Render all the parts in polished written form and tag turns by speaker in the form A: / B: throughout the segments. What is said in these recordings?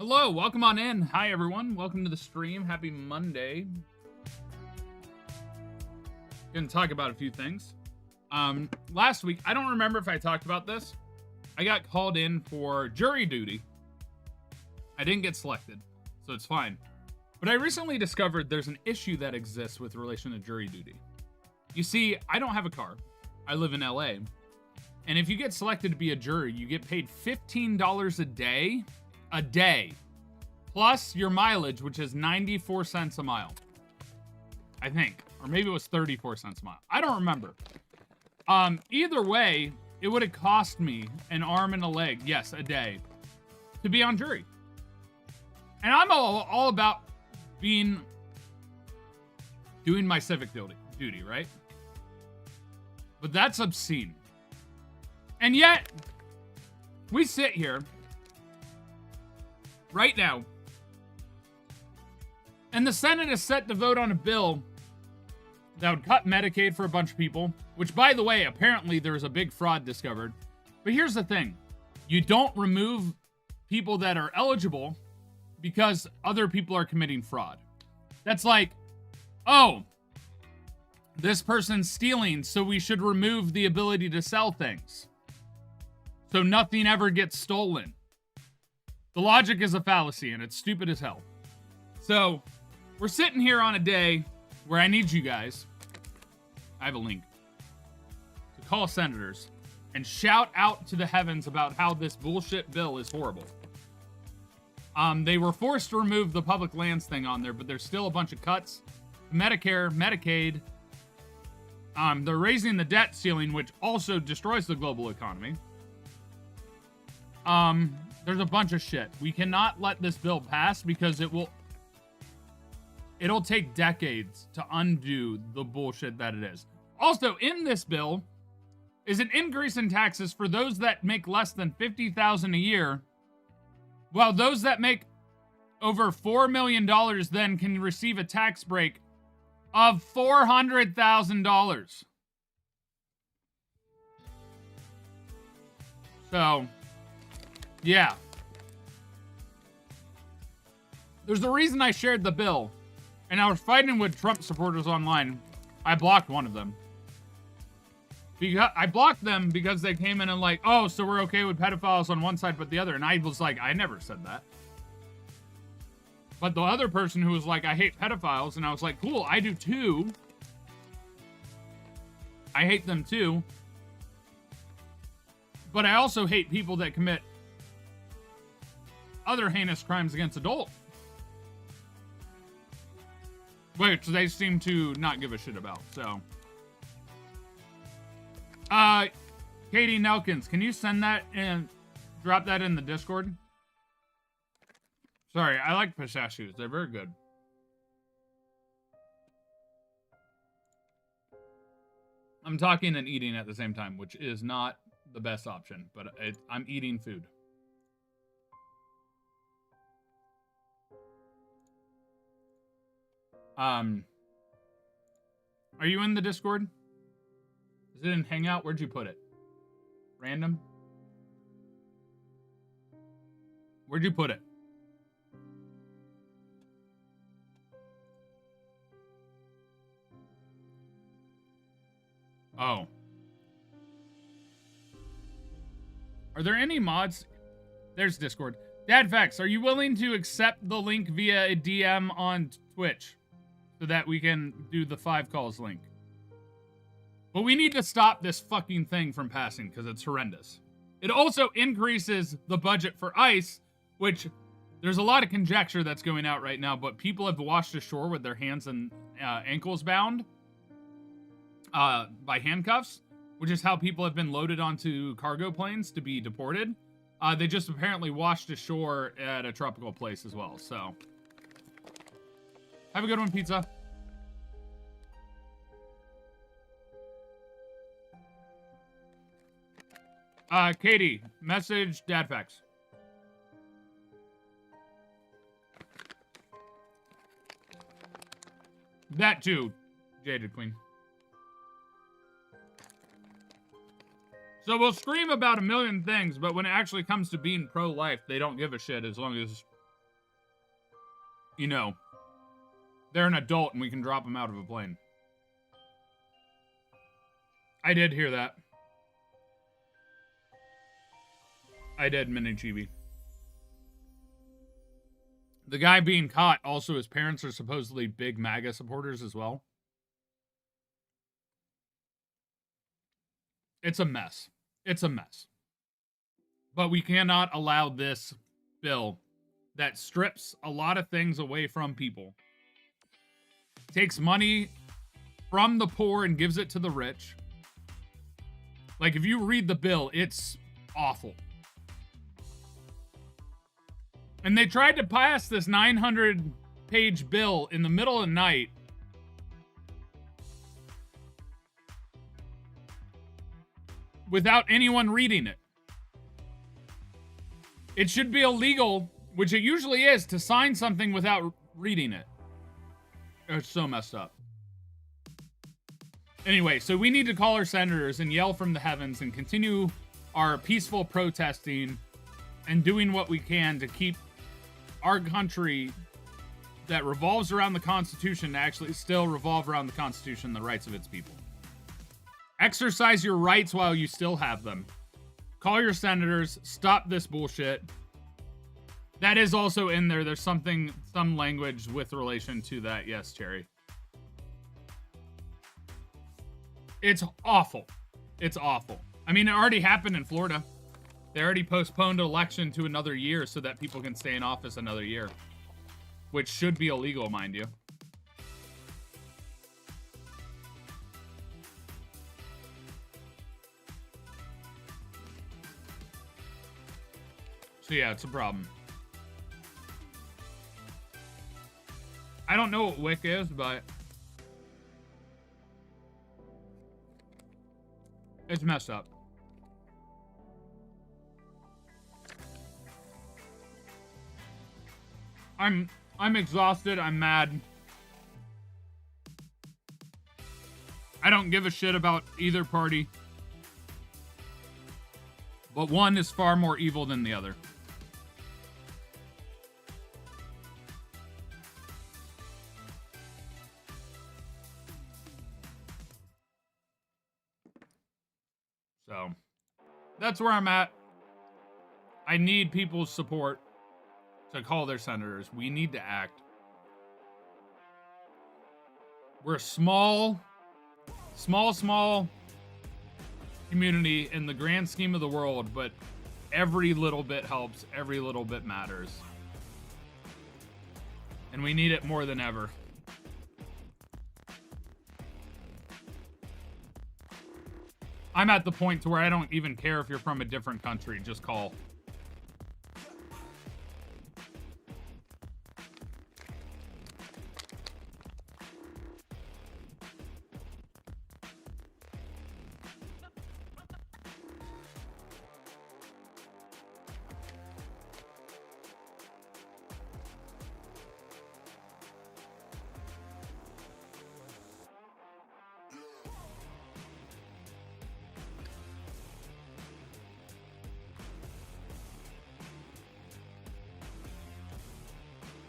A: Hello, welcome on in. Hi, everyone. Welcome to the stream. Happy Monday. Gonna talk about a few things. Last week, I don't remember if I talked about this. I got called in for jury duty. I didn't get selected, so it's fine. But I recently discovered there's an issue that exists with relation to jury duty. You see, I don't have a car. I live in LA. And if you get selected to be a jury, you get paid $15 a day, plus your mileage, which is 94 cents a mile. I think. Or maybe it was 34 cents a mile. I don't remember. Either way, it would have cost me an arm and a leg, yes, a day, to be on jury. And I'm all about doing my civic duty, right? But that's obscene. And yet, we sit here right now, and the Senate is set to vote on a bill that would cut Medicaid for a bunch of people, which, by the way, apparently there's a big fraud discovered. But here's the thing. You don't remove people that are eligible because other people are committing fraud. That's like, oh, this person's stealing, so we should remove the ability to sell things, so nothing ever gets stolen. The logic is a fallacy, and it's stupid as hell. So, we're sitting here on a day where I need you guys, I have a link, to call senators and shout out to the heavens about how this bullshit bill is horrible. They were forced to remove the public lands thing on there, but there's still a bunch of cuts. Medicare, Medicaid. They're raising the debt ceiling, which also destroys the global economy. There's a bunch of shit. We cannot let this bill pass because it'll take decades to undo the bullshit that it is. Also, in this bill is an increase in taxes for those that make less than $50,000 a year, while those that make over $4 million then can receive a tax break of $400,000. So, yeah. There's a reason I shared the bill, and I was fighting with Trump supporters online. I blocked one of them. I blocked them because they came in and like, oh, so we're okay with pedophiles on one side but the other. And I was like, I never said that. But the other person who was like, I hate pedophiles, and I was like, cool, I do too. I hate them too. But I also hate people that commit other heinous crimes against adults, which they seem to not give a shit about. So, Katie Nelkins, can you send that and drop that in the Discord? Sorry, I like pistachios. They're very good. I'm talking and eating at the same time, which is not the best option, but I'm eating food. Are you in the Discord? Is it in Hangout? Where'd you put it? Random? Where'd you put it? Oh. Are there any mods? There's Discord. Dadfax, are you willing to accept the link via a DM on Twitch so that we can do the 5 calls link? But we need to stop this fucking thing from passing because it's horrendous. It also increases the budget for ICE, which there's a lot of conjecture that's going out right now, but people have washed ashore with their hands and ankles bound by handcuffs, which is how people have been loaded onto cargo planes to be deported. They just apparently washed ashore at a tropical place as well, so. Have a good one, pizza. Katie, message Dadfax. That too, Jaded Queen. So we'll scream about a million things, but when it actually comes to being pro-life, they don't give a shit as long as you know, they're an adult and we can drop them out of a plane. I did hear that. I did, Mini Chibi. The guy being caught, also his parents are supposedly big MAGA supporters as well. It's a mess. It's a mess. But we cannot allow this bill that strips a lot of things away from people, takes money from the poor and gives it to the rich. Like, if you read the bill, it's awful. And they tried to pass this 900-page bill in the middle of the night. Without anyone reading it. It should be illegal, which it usually is, to sign something without reading it. It's so messed up. Anyway, so we need to call our senators and yell from the heavens and continue our peaceful protesting and doing what we can to keep our country that revolves around the Constitution to actually still revolve around the Constitution and the rights of its people. Exercise your rights while you still have them. Call your senators. Stop this bullshit. That is also in there. There's some language with relation to that. Yes, Cherry. It's awful. It's awful. I mean, it already happened in Florida. They already postponed an election to another year so that people can stay in office another year. Which should be illegal, mind you. So yeah, it's a problem. I don't know what WIC is, but it's messed up. I'm exhausted. I'm mad. I don't give a shit about either party. But one is far more evil than the other. So, that's where I'm at. I need people's support to call their senators. We need to act. We're a small community in the grand scheme of the world, but every little bit helps. Every little bit matters. And we need it more than ever. I'm at the point to where I don't even care if you're from a different country. Just call.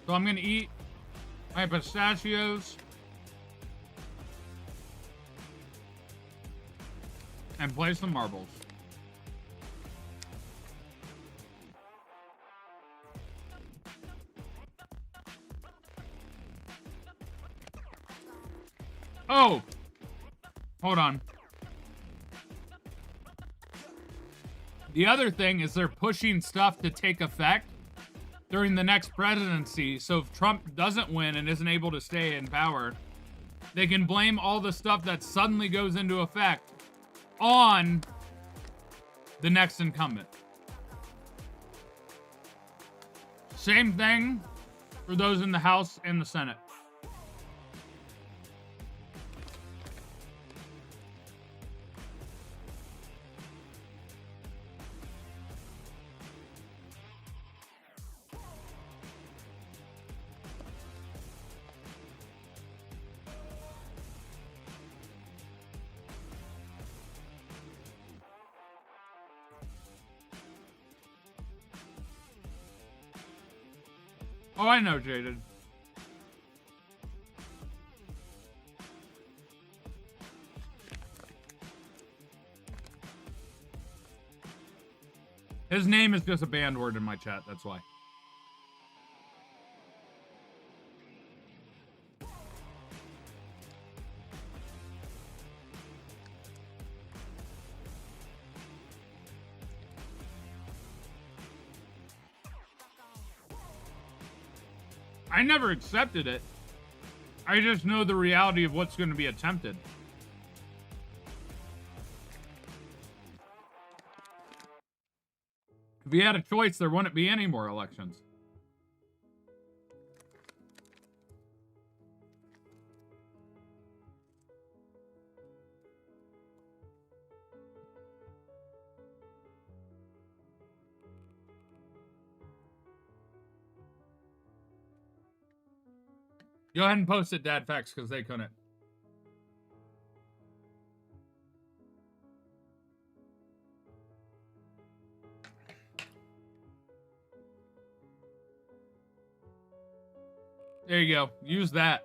A: So I'm going to eat my pistachios and play some marbles. Oh! Hold on. The other thing is they're pushing stuff to take effect during the next presidency, so if Trump doesn't win and isn't able to stay in power, they can blame all the stuff that suddenly goes into effect on the next incumbent. Same thing for those in the House and the Senate. Oh, I know, Jaded. His name is just a banned word in my chat, that's why. I never accepted it. I just know the reality of what's going to be attempted. If we had a choice, there wouldn't be any more elections. Go ahead and post it, Dad Facts, because they couldn't. There you go. Use that.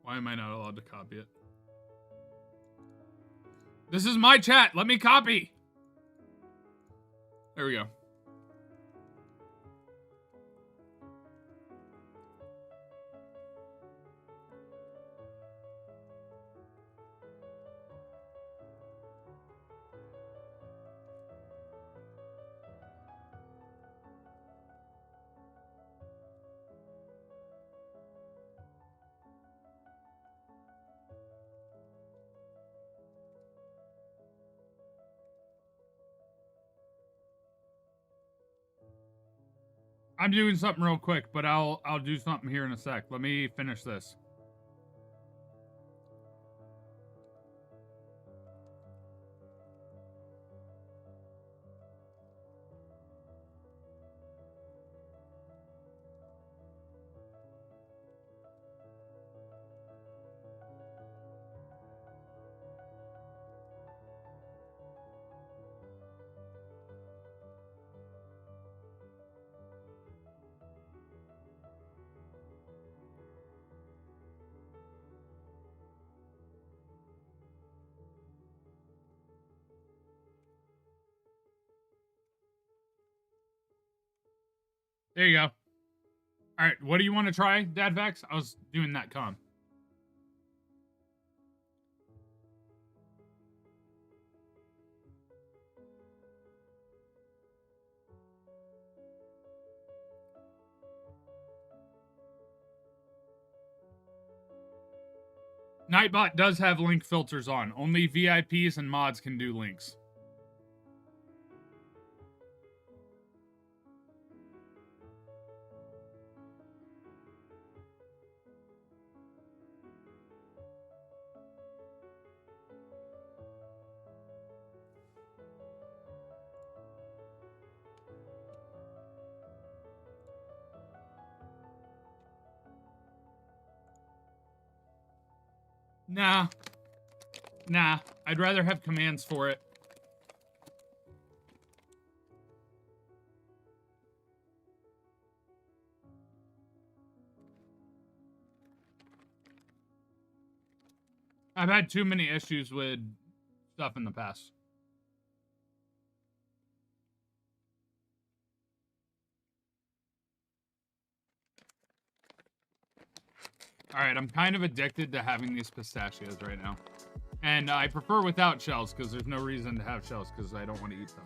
A: Why am I not allowed to copy it? This is my chat. Let me copy. There we go. I'm doing something real quick, but I'll do something here in a sec. Let me finish this. There you go. All right, what do you want to try, Dad Vex? I was doing that con. Nightbot does have link filters on. Only VIPs and mods can do links. Nah. I'd rather have commands for it. I've had too many issues with stuff in the past. Alright, I'm kind of addicted to having these pistachios right now. And I prefer without shells, because there's no reason to have shells, because I don't want to eat them.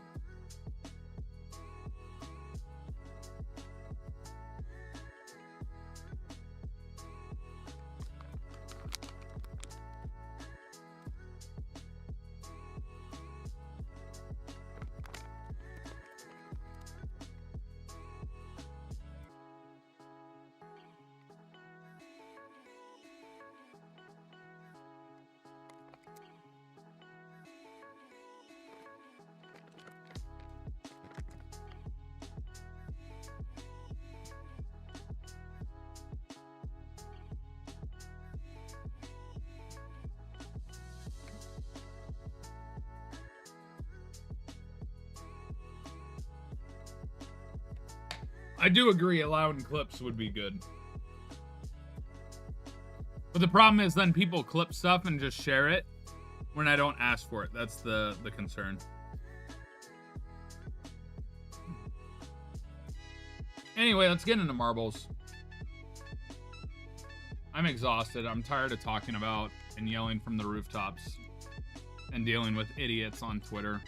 A: I do agree allowing clips would be good. But the problem is then people clip stuff and just share it when I don't ask for it. That's the concern. Anyway, let's get into marbles. I'm exhausted. I'm tired of talking about and yelling from the rooftops and dealing with idiots on Twitter.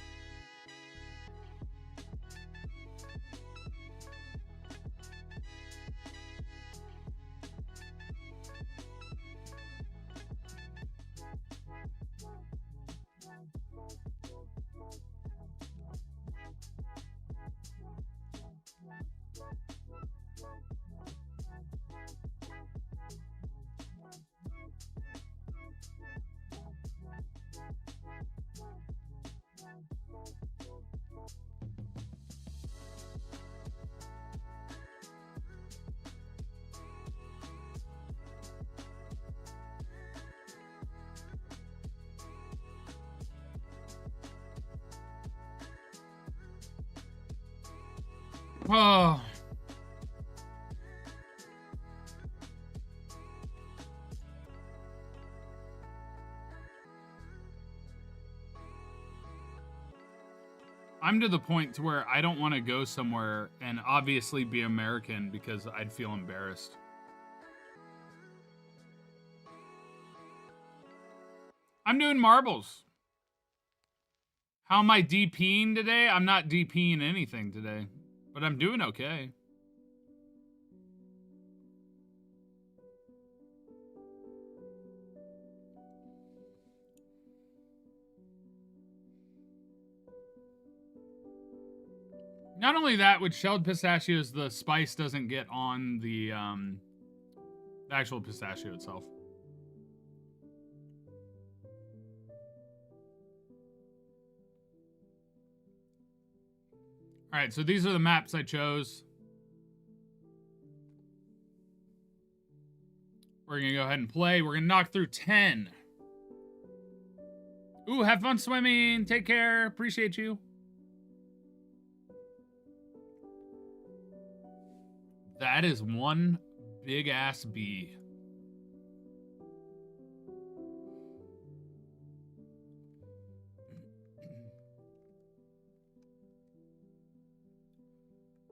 A: Oh. I'm to the point to where I don't want to go somewhere and obviously be American because I'd feel embarrassed. I'm doing marbles. How am I DPing today? I'm not DPing anything today, but I'm doing okay. Not only that, with shelled pistachios, the spice doesn't get on the actual pistachio itself. All right, so these are the maps I chose. We're going to go ahead and play. We're going to knock through 10. Ooh, have fun swimming. Take care. Appreciate you. That is one big-ass bee.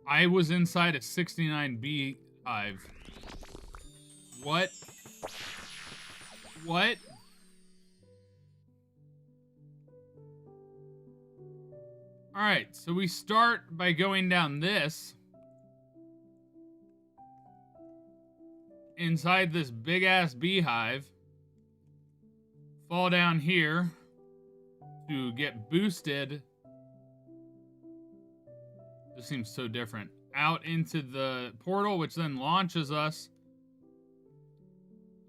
A: I was inside a 69 bee hive. What? What? All right, so we start by going down this. Inside this big-ass beehive. Fall down here to get boosted. This seems so different. Out into the portal, which then launches us,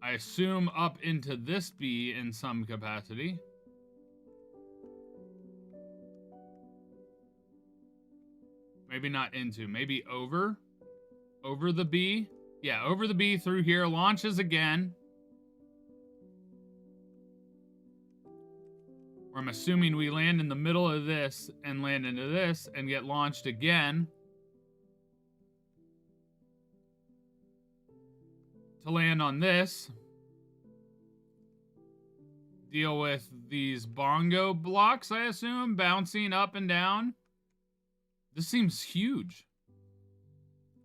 A: I assume, up into this bee in some capacity. Maybe not into, maybe over. Over the bee. Yeah, over the bee through here, launches again. Or I'm assuming we land in the middle of this and land into this and get launched again. To land on this. Deal with these bongo blocks, I assume, bouncing up and down. This seems huge.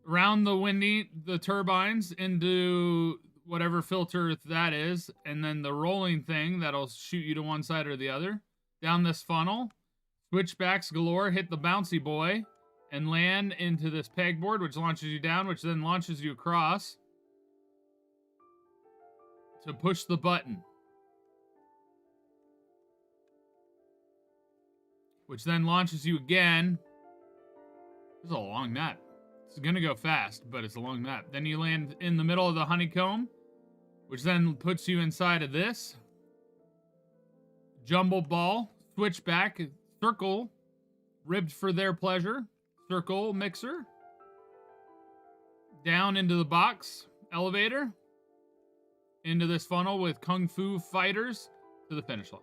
A: Around the turbines into whatever filter that is, and then the rolling thing that'll shoot you to one side or the other. Down this funnel, switchbacks galore, hit the bouncy boy, and land into this pegboard, which launches you down, which then launches you across to push the button. Which then launches you again. This is a long map. It's going to go fast, but it's a long map. Then you land in the middle of the honeycomb, which then puts you inside of this. Jumble ball, switchback, circle, ribbed for their pleasure, circle mixer. Down into the box, elevator. Into this funnel with Kung Fu fighters to the finish line.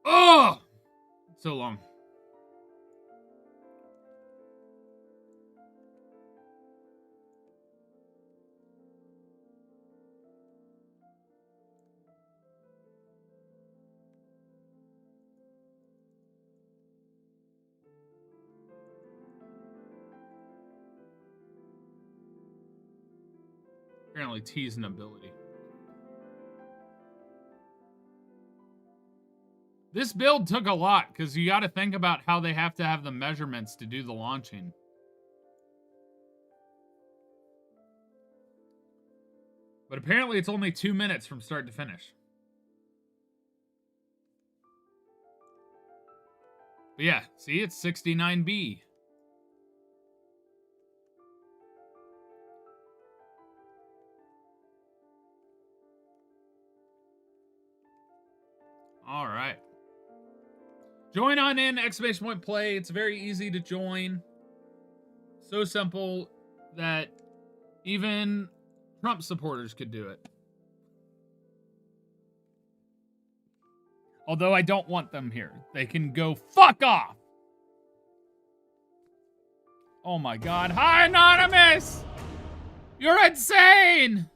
A: Oh! So long. Apparently T's an ability. This build took a lot, because you got to think about how they have to have the measurements to do the launching. But apparently it's only 2 minutes from start to finish. But yeah, see, it's 69B. All right. Join on in, exclamation point play. It's very easy to join. So simple that even Trump supporters could do it. Although I don't want them here. They can go fuck off. Oh my god. Hi, Anonymous! You're insane!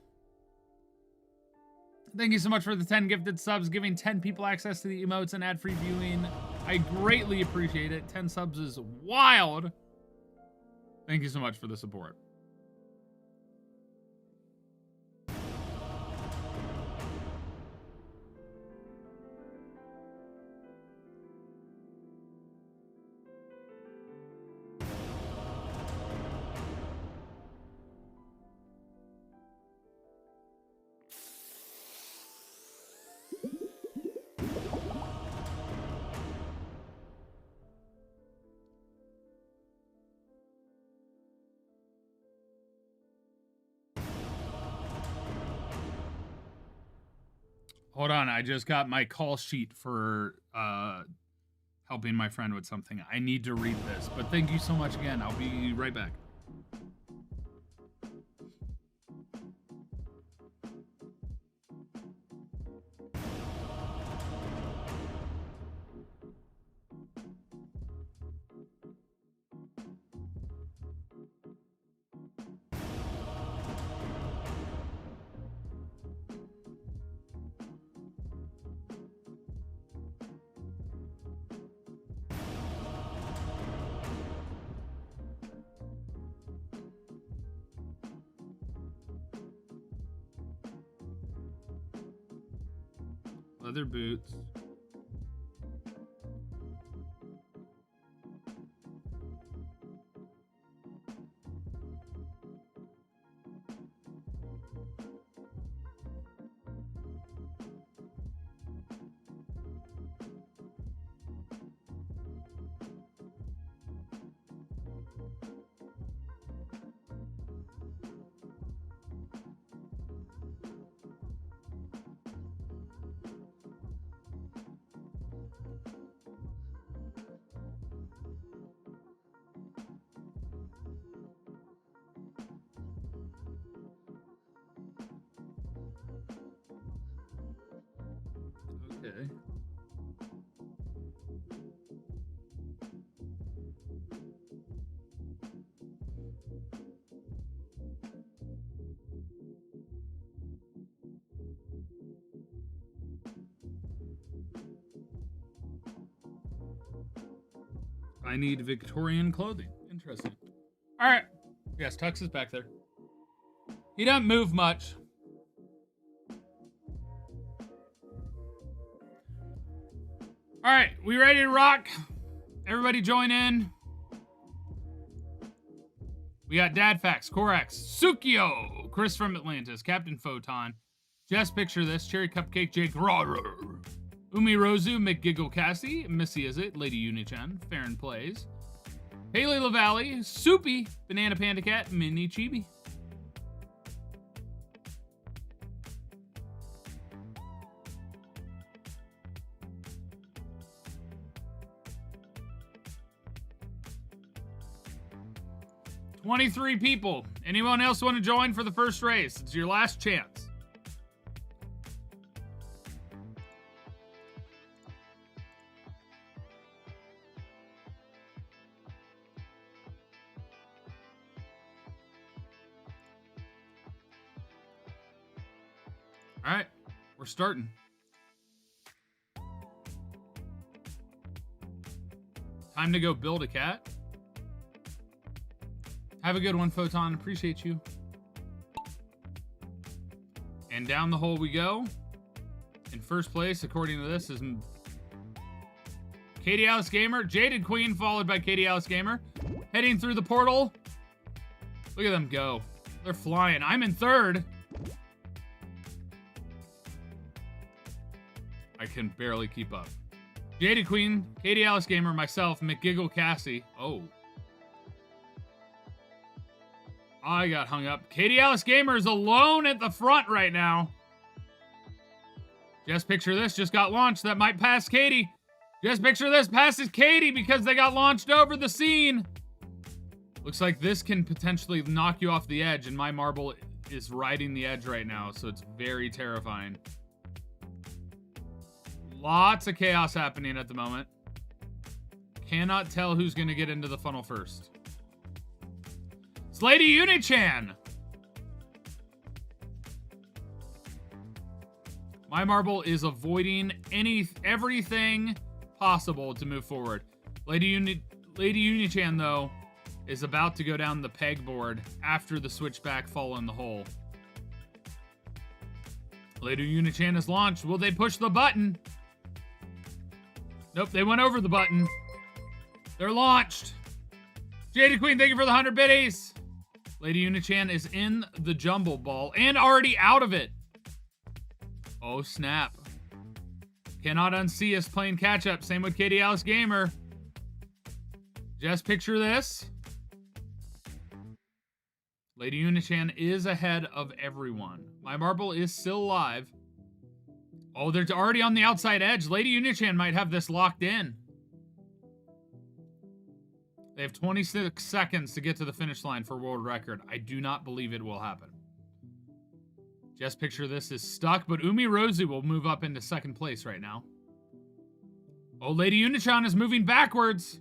A: Thank you so much for the 10 gifted subs, giving 10 people access to the emotes and ad-free viewing. I greatly appreciate it. 10 subs is wild. Thank you so much for the support. Hold on, I just got my call sheet for helping my friend with something. I need to read this, but thank you so much again. I'll be right back. Leather boots. Okay. I need Victorian clothing. Interesting. All right. Yes, Tux is back there. He doesn't move much. All right, we ready to rock? Everybody join in. We got Dadfax, Corax, Sukio, Chris from Atlantis, Captain Photon, Jess Picture This, Cherry Cupcake, Jake Rawr, Umi Rozu, McGiggle Cassie, Missy Is It, Lady Unichan, Farron Plays, Haley LaValle, Soupy, Banana Panda Cat, Mini Chibi. $23 people. Anyone else want to join for the first race? It's your last chance. All right, we're starting. Time to go build a cat. Have a good one, Photon. Appreciate you. And down the hole we go. In first place, according to this, is Katie Alice Gamer. Jaded Queen, followed by Katie Alice Gamer. Heading through the portal. Look at them go. They're flying. I'm in third. I can barely keep up. Jaded Queen, Katie Alice Gamer, myself, McGiggle Cassie. Oh. I got hung up. Katie Alice Gamer is alone at the front right now. Just picture this. Just got launched. That might pass Katie. Just picture this. Passes Katie because they got launched over the scene. Looks like this can potentially knock you off the edge, and my marble is riding the edge right now, so it's very terrifying. Lots of chaos happening at the moment. Cannot tell who's going to get into the funnel first. It's Lady Unichan. My marble is avoiding everything possible to move forward. Lady Unichan, though, is about to go down the pegboard after the switchback fall in the hole. Lady Unichan is launched. Will they push the button? Nope, they went over the button. They're launched. Jaded Queen, thank you for the 100 biddies. Lady Unichan is in the jumble ball and already out of it. Oh, snap. Cannot unsee us playing catch up. Same with Katie Alice Gamer. Just picture this. Lady Unichan is ahead of everyone. My marble is still alive. Oh, they're already on the outside edge. Lady Unichan might have this locked in. They have 26 seconds to get to the finish line for world record. I do not believe it will happen. Just picture this is stuck, but Umirozu will move up into second place right now. Oh, Lady Unichan is moving backwards.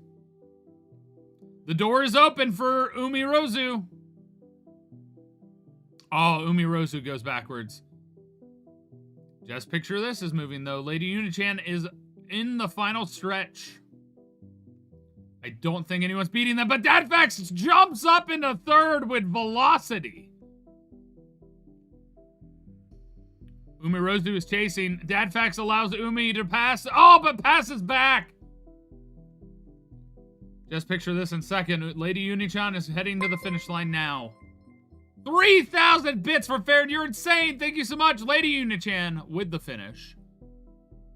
A: The door is open for Umirozu. Oh, Umirozu goes backwards. Just picture this is moving, though. Lady Unichan is in the final stretch. I don't think anyone's beating them, but Dadfax jumps up into third with velocity. Umirozu is chasing. Dadfax allows Umi to pass. Oh, but passes back. Just picture this in second. Lady Unichan is heading to the finish line now. 3,000 bits for Farron. You're insane. Thank you so much, Lady Unichan, with the finish.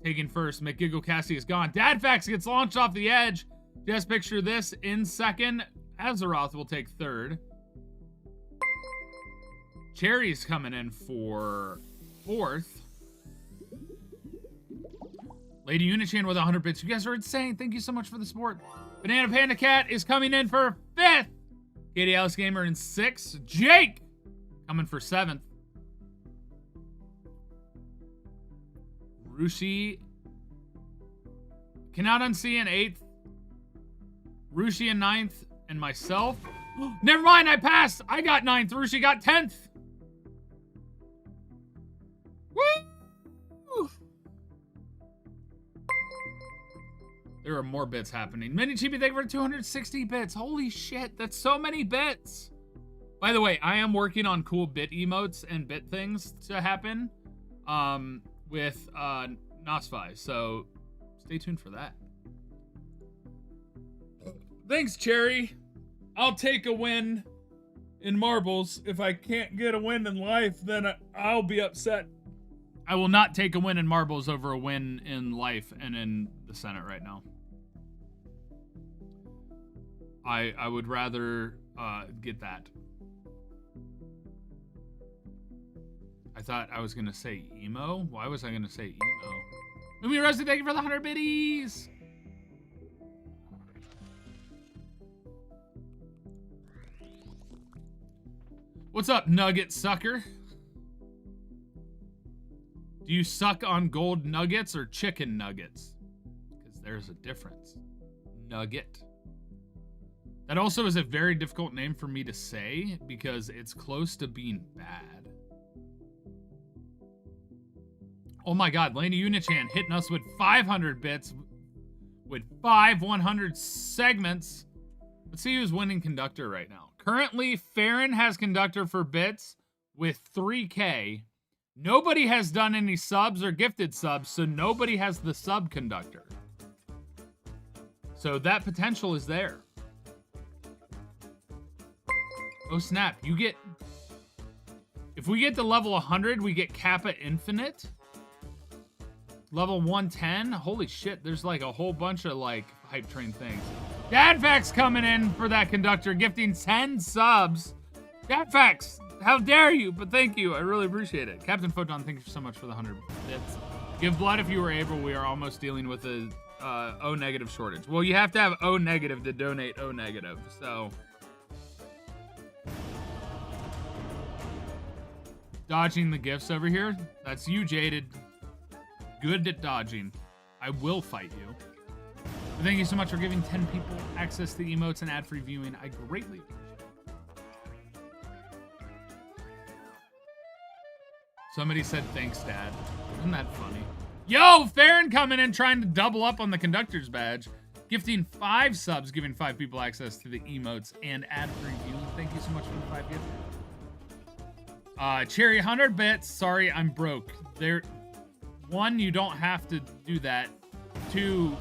A: Taking first. McGiggle Cassie is gone. Dadfax gets launched off the edge. Just picture this in second. Azeroth will take third. Cherry's coming in for fourth. Lady Unichan with 100 bits. You guys are insane. Thank you so much for the support. Banana Panda Cat is coming in for fifth. Katie Alice Gamer in sixth. Jake coming for seventh. Rushi cannot unsee in eighth. Rushi in ninth. And myself. Never mind, I passed. I got ninth. Rushi got 10th. Woo! There are more bits happening. Mini Chibi, thank you for 260 bits. Holy shit, that's so many bits. By the way, I am working on cool bit emotes and bit things to happen with Nosfi, so stay tuned for that. Thanks, Cherry. I'll take a win in marbles. If I can't get a win in life, then I'll be upset. I will not take a win in marbles over a win in life and in the Senate right now. I would rather get that. I thought I was going to say emo. Why was I going to say emo? Umi Rosie, thank you for the 100 biddies. What's up, nugget sucker? Do you suck on gold nuggets or chicken nuggets? Because there's a difference. Nugget. That also is a very difficult name for me to say because it's close to being bad. Oh my god, Lady Unichan hitting us with 500 bits with 5 100 segments. Let's see who's winning conductor right now. Currently, Farron has conductor for bits with 3K. Nobody has done any subs or gifted subs, so nobody has the sub conductor. So that potential is there. Oh snap, you get... If we get to level 100, we get Kappa Infinite. Level 110, holy shit, there's like a whole bunch of like hype train things. Dadfax coming in for that conductor, gifting 10 subs. Dadfax, how dare you? But thank you, I really appreciate it. Captain Photon, thank you so much for the 100 bits. Give blood if you were able. We are almost dealing with a O negative shortage. Well, you have to have O negative to donate O negative, so. Dodging the gifts over here. That's you, Jaded. Good at dodging. I will fight you. But thank you so much for giving 10 people access to emotes and ad-free viewing. I greatly appreciate it. Somebody said, thanks, Dad. Isn't that funny? Yo, Farron coming in trying to double up on the conductor's badge. Gifting 5 subs, giving 5 people access to the emotes and ad-free viewing. Thank you so much for the 5 gifts. Cherry 100 bits. Sorry, I'm broke. One, you don't have to do that. 2,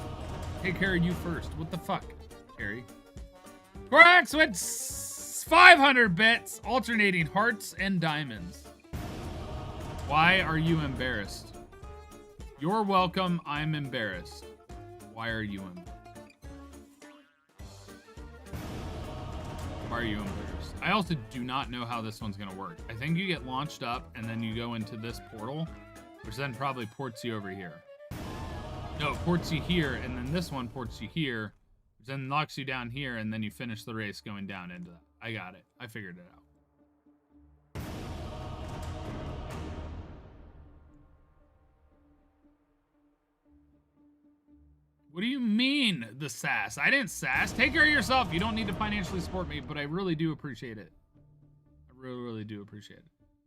A: take care of you first. What the fuck, Cherry? Corax with 500 bits, alternating hearts and diamonds. Why are you embarrassed? You're welcome. I'm embarrassed. Why are you embarrassed? Why are you embarrassed? I also do not know how this one's gonna work. I think you get launched up and then you go into this portal, which then probably ports you over here. No, it ports you here, and then this one ports you here, which then locks you down here, and then you finish the race going down into that. I got it. I figured it out. What do you mean, the sass? I didn't sass. Take care of yourself. You don't need to financially support me, but I really do appreciate it. I really, really do appreciate it.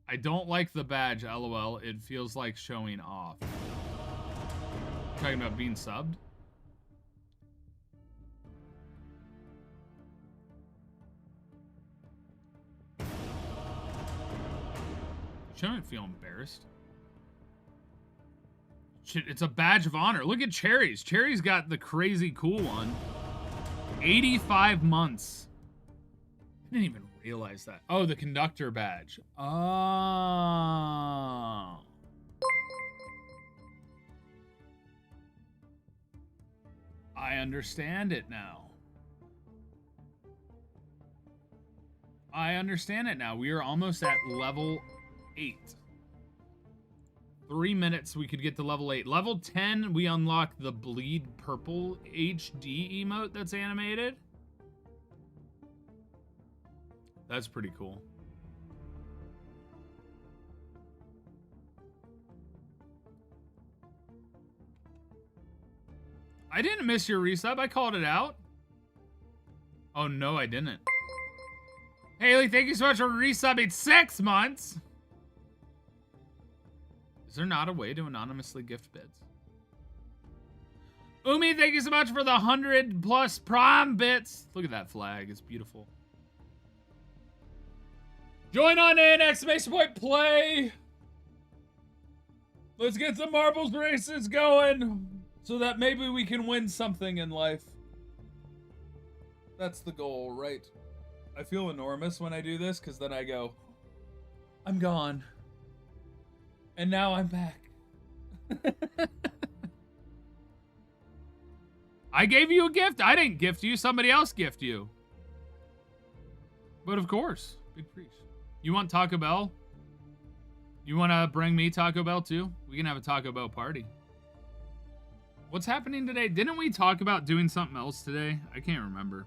A: I don't like the badge, LOL. It feels like showing off. Talking about being subbed? Shouldn't feel embarrassed. It's a badge of honor. Look at Cherry's. Cherry's got the crazy cool one. 85 months. I didn't even realize that. Oh, the conductor badge. Oh. I understand it now. I understand it now. We are almost at level 8. 3 minutes, we could get to level 8. Level 10, we unlock the Bleed Purple HD emote that's animated. That's pretty cool. I didn't miss your resub. I called it out. Oh, no, I didn't. Haley, thank you so much for resubbing 6 months. Is there not a way to anonymously gift bits? Umi, thank you so much for the 100+ prom bits. Look at that flag. It's beautiful. Join on in, exclamation point, play. Let's get some marbles races going so that maybe we can win something in life. That's the goal, right? I feel enormous when I do this because then I go, I'm gone. And now I'm back. I gave you a gift. I didn't gift you. Somebody else gift you. But of course, big preach. You want Taco Bell? You want to bring me Taco Bell too? We can have a Taco Bell party. What's happening today? Didn't we talk about doing something else today? I can't remember.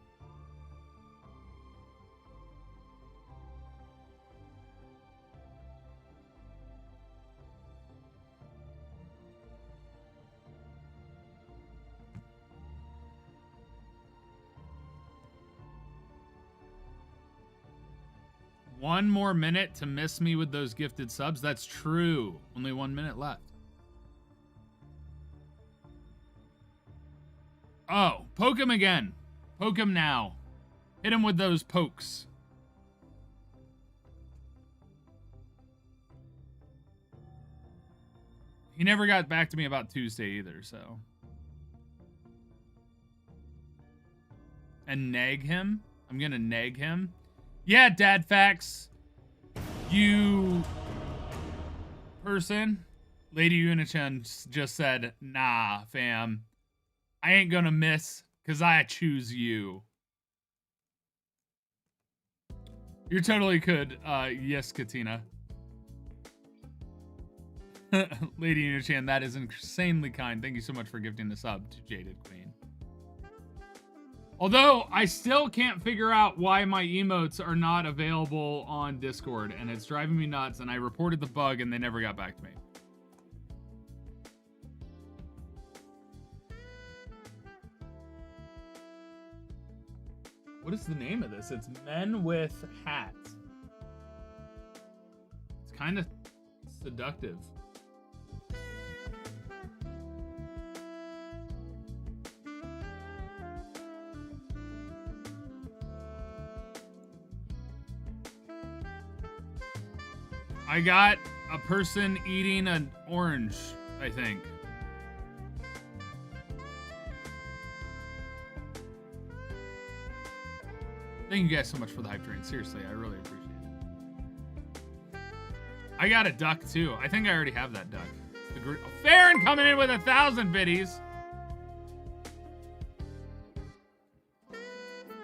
A: One more minute to miss me with those gifted subs. That's true. Only 1 minute left. Oh, poke him again. Poke him now. Hit him with those pokes. He never got back to me about Tuesday either, so. And nag him? I'm gonna nag him. Yeah, Dad Facts. You person. Lady Unichan just said, nah, fam. I ain't gonna miss, because I choose you. You're totally could. Yes, Katina. Lady Unichan, that is insanely kind. Thank you so much for gifting the sub to Jaded Queen. Although, I still can't figure out why my emotes are not available on Discord, and it's driving me nuts, and I reported the bug, and they never got back to me. What is the name of this? It's Men with Hats. It's kind of seductive. I got a person eating an orange, I think. Thank you guys so much for the hype train. Seriously, I really appreciate it. I got a duck too. I think I already have that duck. Farron coming in with 1,000 biddies.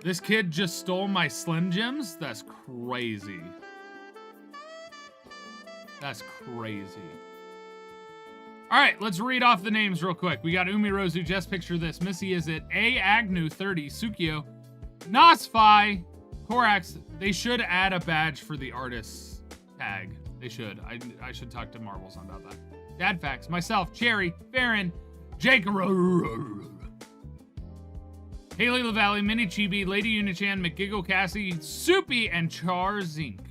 A: This kid just stole my Slim Jims? That's crazy. That's crazy. All right, let's read off the names real quick. We got Umi Rozu, just picture this. Missy is it A. Agnew, 30, Sukio, Nosfi, Korax. They should add a badge for the artist's tag. They should. I should talk to Marbles about that. Dad Facts, myself, Cherry, Farron, Jake, Haley LaValle, Mini Chibi, Lady Unichan, McGiggle Cassie, Soupy, and Char Zink.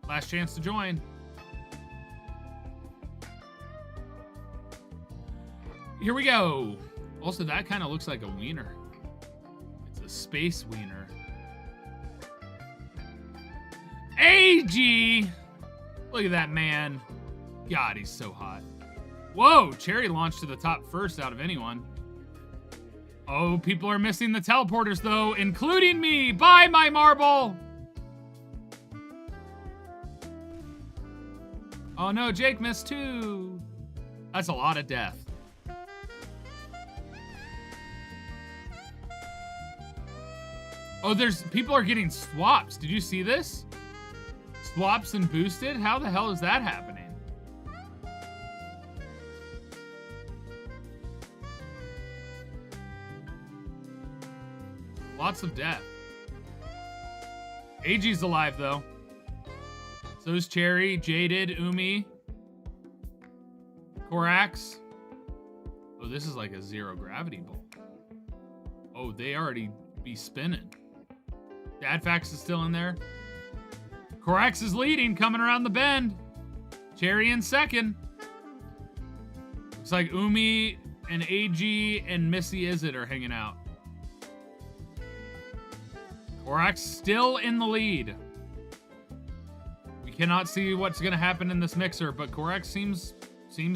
A: Last chance to join. Here we go. Also, that kind of looks like a wiener. It's a space wiener. AG! Look at that man. God, he's so hot. Whoa, Cherry launched to the top first out of anyone. Oh, people are missing the teleporters, though, including me. Bye, my marble. Oh, no, Jake missed too. That's a lot of death. Oh, people are getting swaps. Did you see this? Swaps and boosted? How the hell is that happening? Lots of death. AG's alive, though. So is Cherry, Jaded, Umi, Korax. Oh, this is like a zero gravity bolt. Oh, they already be spinning. Dadfax is still in there. Korax is leading, coming around the bend. Cherry in second. Looks like Umi and AG and Missy Izzet are hanging out. Korax still in the lead. We cannot see what's going to happen in this mixer, but Korax seems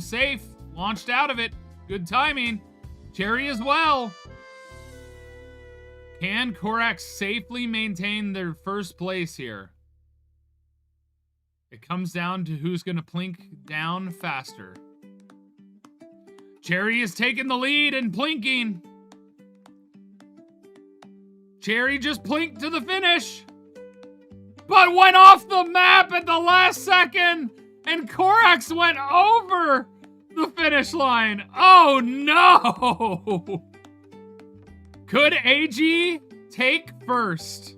A: safe. Launched out of it. Good timing. Cherry as well. Can Korax safely maintain their first place here? It comes down to who's going to plink down faster. Cherry is taking the lead and plinking. Cherry just plinked to the finish, but went off the map at the last second, and Korax went over the finish line. Oh no! Could AG take first?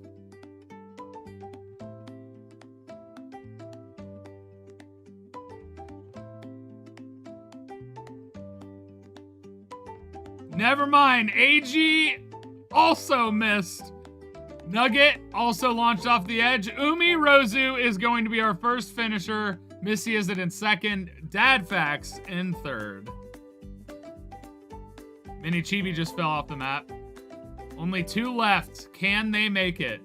A: Never mind. AG also missed. Nugget also launched off the edge. Umi Rozu is going to be our first finisher. Missy Izzet in second. Dadfax in third. Mini Chibi just fell off the map. Only 2 left. Can they make it?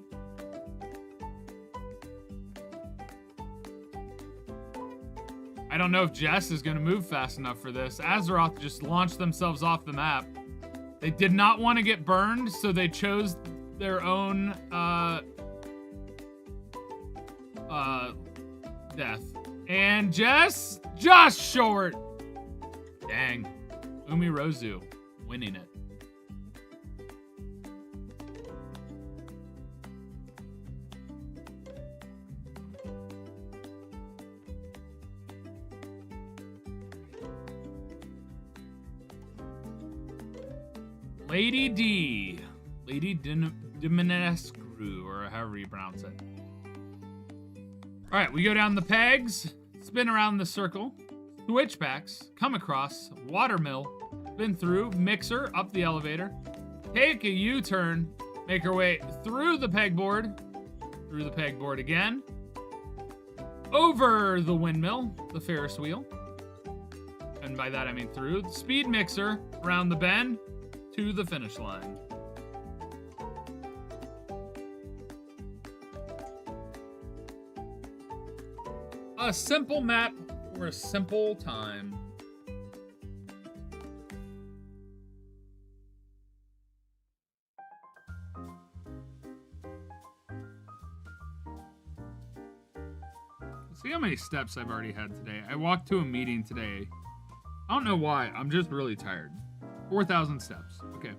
A: I don't know if Jess is going to move fast enough for this. Azeroth just launched themselves off the map. They did not want to get burned, so they chose their own death. And Jess just short. Dang. Umirozu winning it. Lady D. Lady Dimitrescu, or however you pronounce it. Alright, we go down the pegs, spin around the circle, switchbacks, come across, watermill, spin through, mixer, up the elevator, take a U-turn, make our way through the pegboard again, over the windmill, the Ferris wheel, and by that I mean through, the speed mixer, around the bend, to the finish line. A simple map for a simple time. Let's see how many steps I've already had today. I walked to a meeting today. I don't know why. I'm just really tired. 4,000 steps. Okay.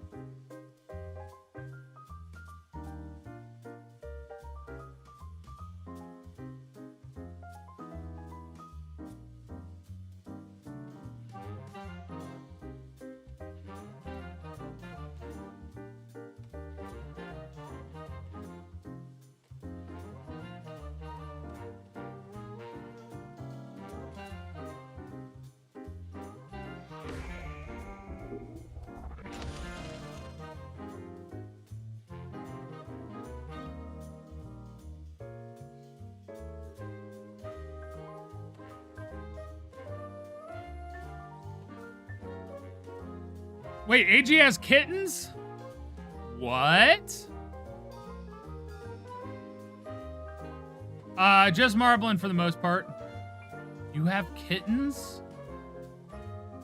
A: Wait, AG has kittens? What? Just marbling for the most part. You have kittens?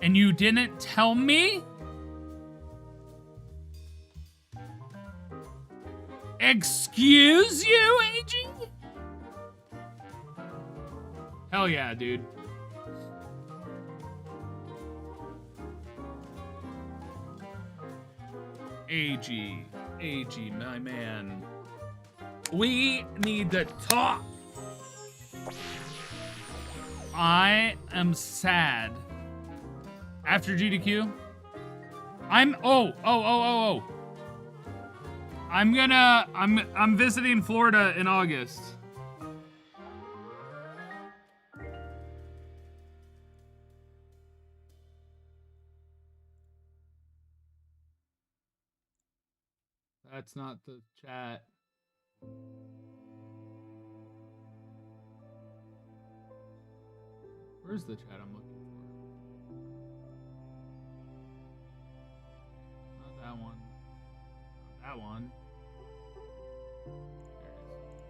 A: And you didn't tell me? Excuse you, AG? Hell yeah, dude. AG, my man. We need to talk. I am sad. After GDQ, I'm visiting Florida in August. That's not the chat. Where's the chat I'm looking for? Not that one. Not that one. There it is.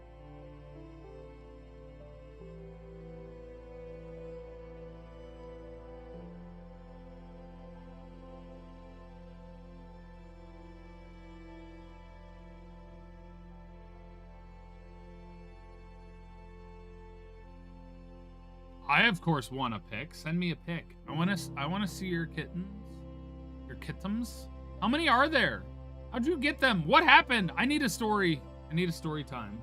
A: I of course want a pic. Send me a pic. I want to see your kittens. Your kittens. How many are there? How'd you get them? What happened? I need a story. I need a story time.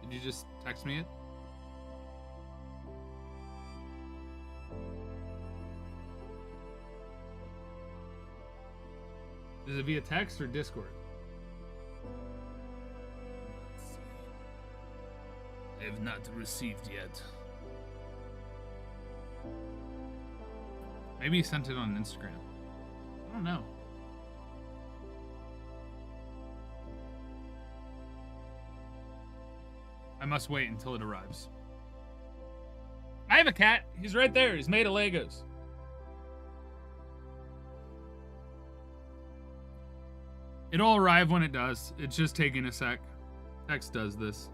A: Did you just text me it? Is it via text or Discord? I have not received yet. Maybe he sent it on Instagram. I don't know. I must wait until it arrives. I have a cat. He's right there. He's made of Legos. It'll arrive when it does. It's just taking a sec. Text does this.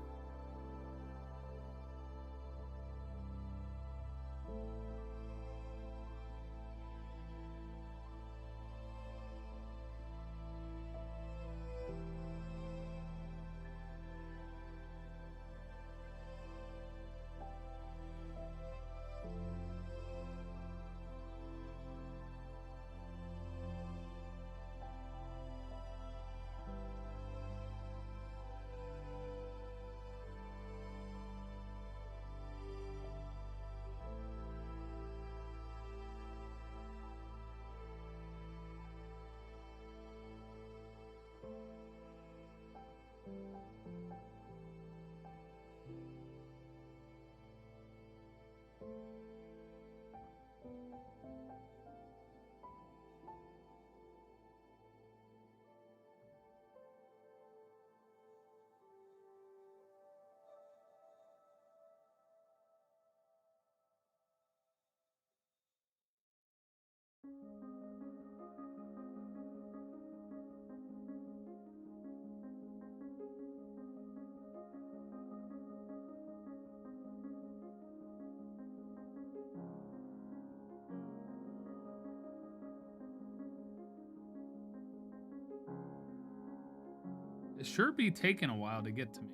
A: sure be taking a while to get to me.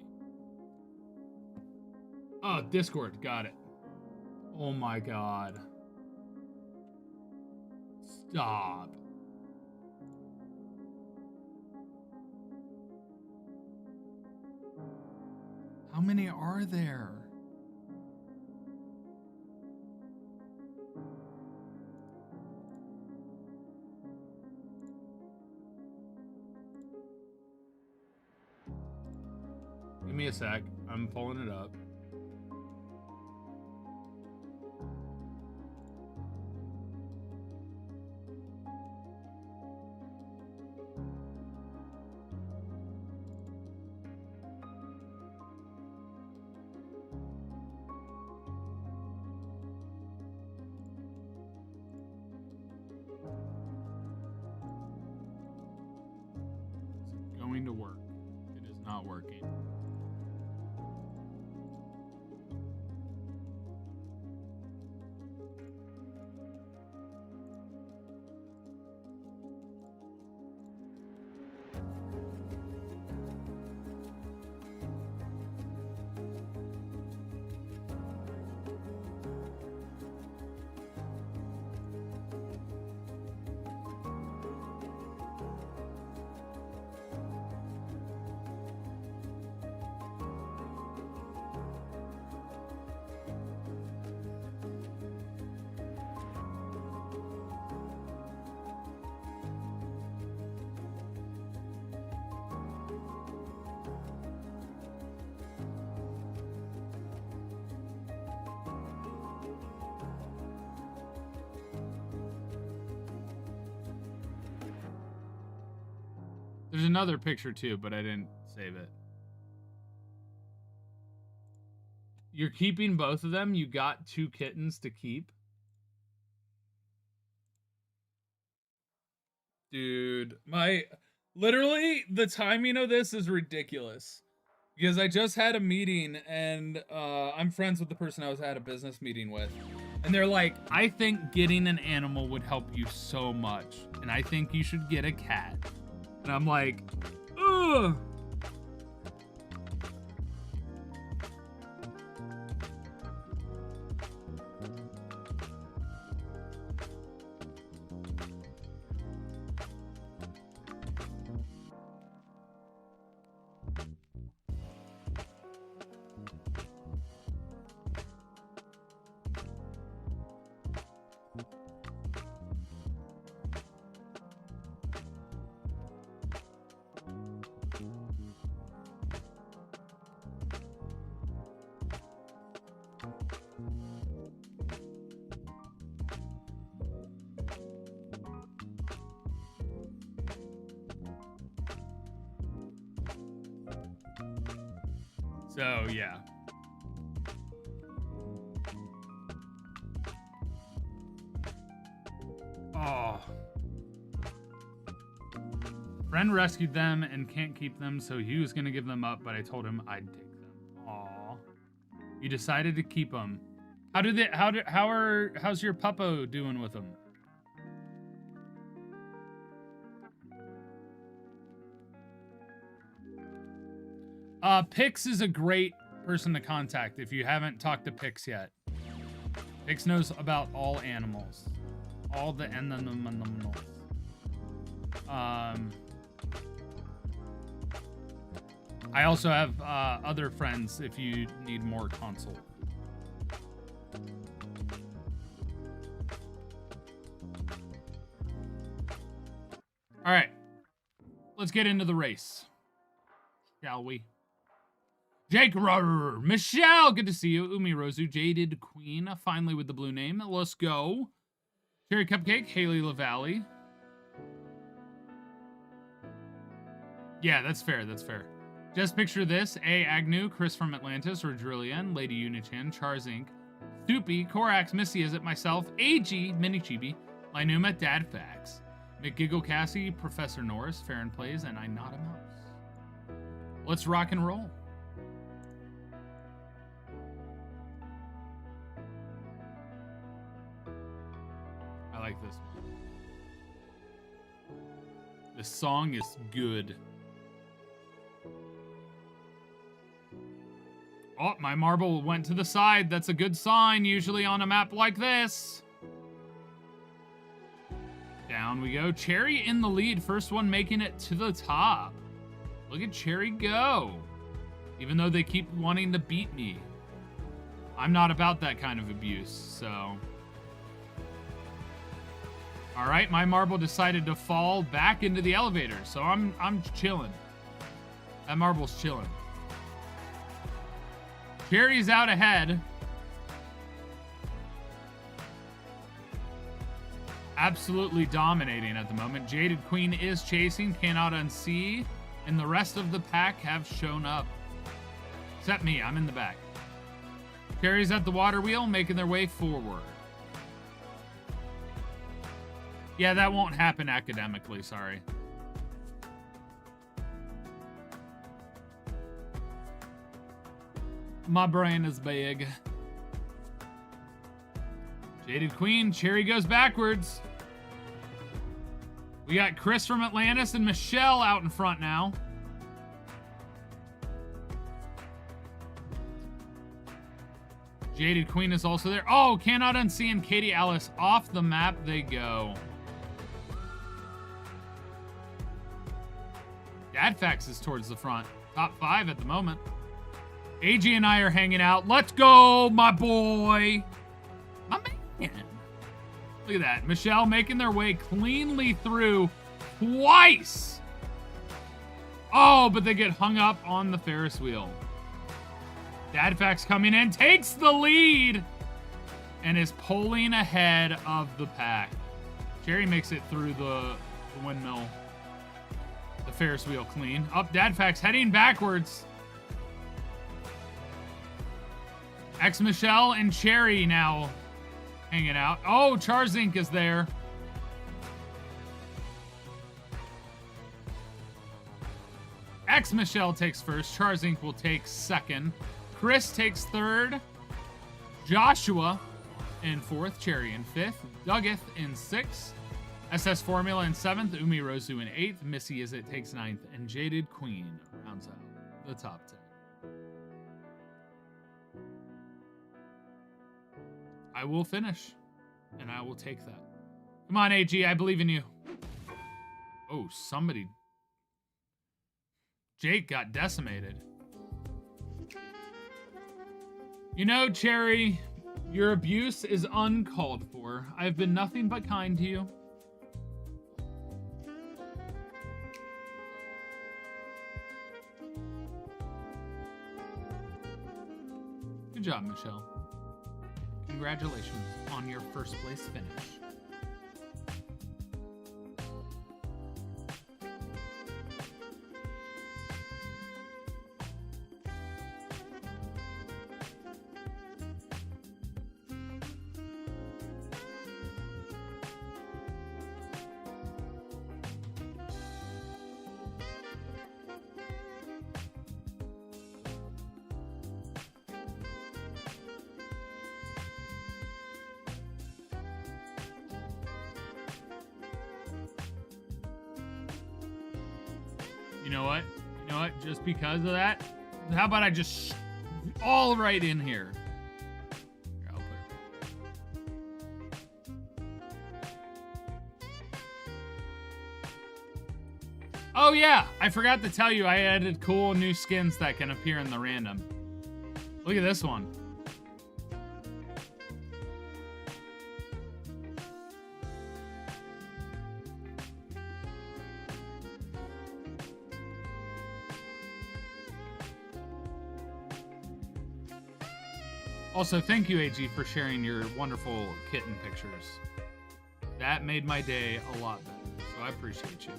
A: Oh, Discord. Got it. Oh my god. Stop. How many are there? Give me a sec. I'm pulling it up. Is it going to work? It is not working. There's another picture too, but I didn't save it. You're keeping both of them? You got 2 kittens to keep? Dude, literally, the timing of this is ridiculous. Because I just had a meeting, and I'm friends with the person I was at a business meeting with. And they're like, I think getting an animal would help you so much. And I think you should get a cat. And I'm like, ugh. So, yeah. Oh. Friend rescued them and can't keep them, so he was going to give them up, but I told him I'd take them. Aw. You decided to keep them. How's your puppo doing with them? Pix is a great person to contact if you haven't talked to Pix yet. Pix knows about all animals. All the animals. I also have other friends if you need more consult. All right. Let's get into the race. Shall we? Jake Rudder, Michelle, good to see you. Umi Rosu, Jaded Queen, finally with the blue name. Let's go. Cherry Cupcake, Haley LaValle. Yeah, that's fair. That's fair. Just picture this. A. Agnew, Chris from Atlantis, Rodrillian, Lady Unichan, Chars Inc., Stoopy, Corax, Missy Is It, myself, AG, Mini Chibi, Linuma, Dad Facts, McGiggle Cassie, Professor Norris, Farron Plays, and I Not a Mouse. Let's rock and roll. I like this one. This song is good. Oh, my marble went to the side. That's a good sign, usually on a map like this. Down we go. Cherry in the lead. First one making it to the top. Look at Cherry go. Even though they keep wanting to beat me. I'm not about that kind of abuse, so... Alright, my marble decided to fall back into the elevator, so I'm chilling. That marble's chilling. Cherry's out ahead. Absolutely dominating at the moment. Jaded Queen is chasing, cannot unsee, and the rest of the pack have shown up. Except me, I'm in the back. Cherry's at the water wheel, making their way forward. Yeah, that won't happen academically, sorry. My brain is big. Jaded Queen, Cherry goes backwards. We got Chris from Atlantis and Michelle out in front now. Jaded Queen is also there. Oh, cannot unsee and Katie Alice off the map they go. Dadfax is towards the front. Top 5 at the moment. AG and I are hanging out. Let's go, my boy. My man. Look at that. Michelle making their way cleanly through twice. Oh, but they get hung up on the Ferris wheel. Dadfax coming in, takes the lead, and is pulling ahead of the pack. Cherry makes it through the windmill. The Ferris wheel clean. Up, Dadfax heading backwards. Michelle and Cherry now hanging out. Oh, Charzink is there. Michelle takes first. Charzink will take second. Chris takes third. Joshua in fourth. Cherry in fifth. Duggeth in sixth. SS Formula in seventh. Umi Rosu in eighth. Missy Is It takes ninth. And Jaded Queen rounds out the top 10. I will finish, and I will take that. Come on, AG, I believe in you. Oh, somebody. Jake got decimated. You know, Cherry, your abuse is uncalled for. I've been nothing but kind to you. Good job, Michelle. Congratulations on your first place finish. You know what? You know what? Just because of that, how about I just all right in here? Here, I'll put it. Oh yeah, I forgot to tell you I added cool new skins that can appear in the random. Look at this one. Also, thank you, AG, for sharing your wonderful kitten pictures. That made my day a lot better, so I appreciate you.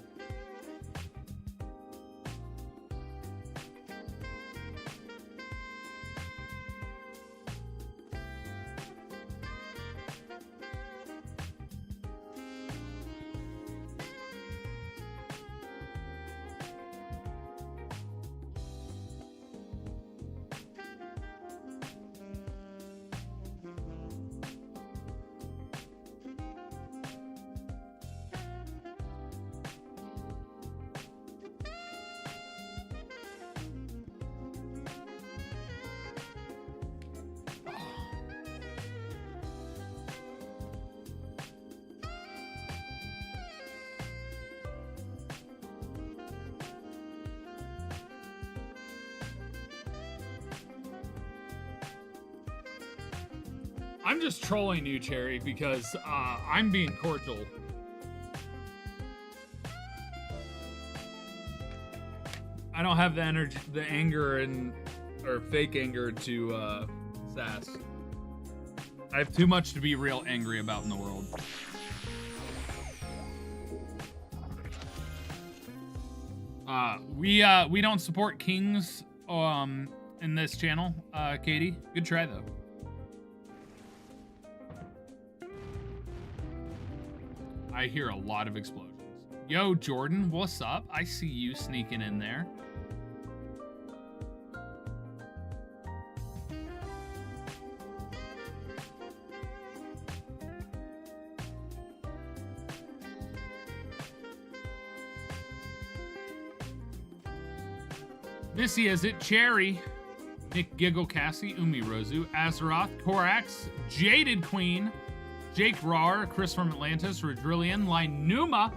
A: I'm just trolling you, Cherry, because I'm being cordial. I don't have the energy, the anger, or fake anger to sass. I have too much to be real angry about in the world. We don't support kings in this channel, Katie. Good try though. I hear a lot of explosions. Yo, Jordan, what's up? I see you sneaking in there. Missy is it, Cherry, Nick Giggle Cassie, Umi Rozu, Azeroth, Korax, Jaded Queen, Jake Rar, Chris from Atlantis, Rodrillian, Linuma,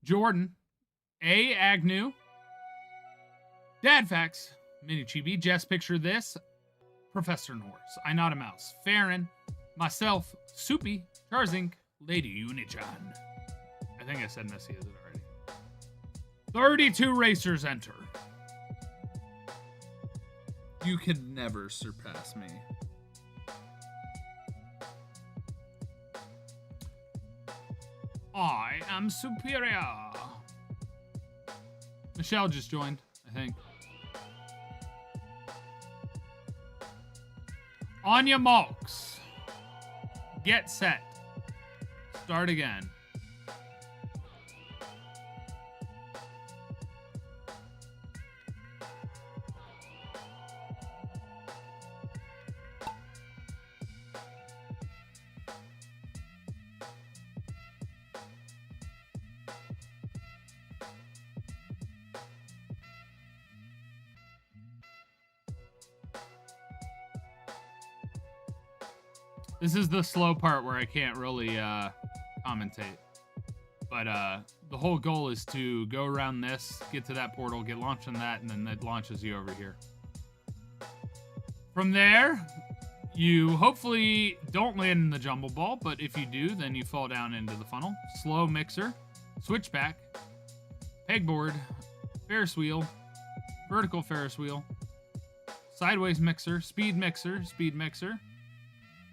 A: Jordan, A. Agnew, Dadfax, Mini Chibi, Jess Picture This, Professor Norse, I Not a Mouse, Farron, myself, Soupy, Tarzink, Lady Unichan. I think I said Missy is it already. 32 racers enter. You could never surpass me. I am superior. Michelle just joined, I think. On your marks. Get set. Start again. This is the slow part where I can't really commentate. But the whole goal is to go around this, get to that portal, get launched on that, and then that launches you over here. From there, you hopefully don't land in the jumble ball, but if you do, then you fall down into the funnel. Slow mixer, switchback, pegboard, Ferris wheel, vertical Ferris wheel, sideways mixer, speed mixer,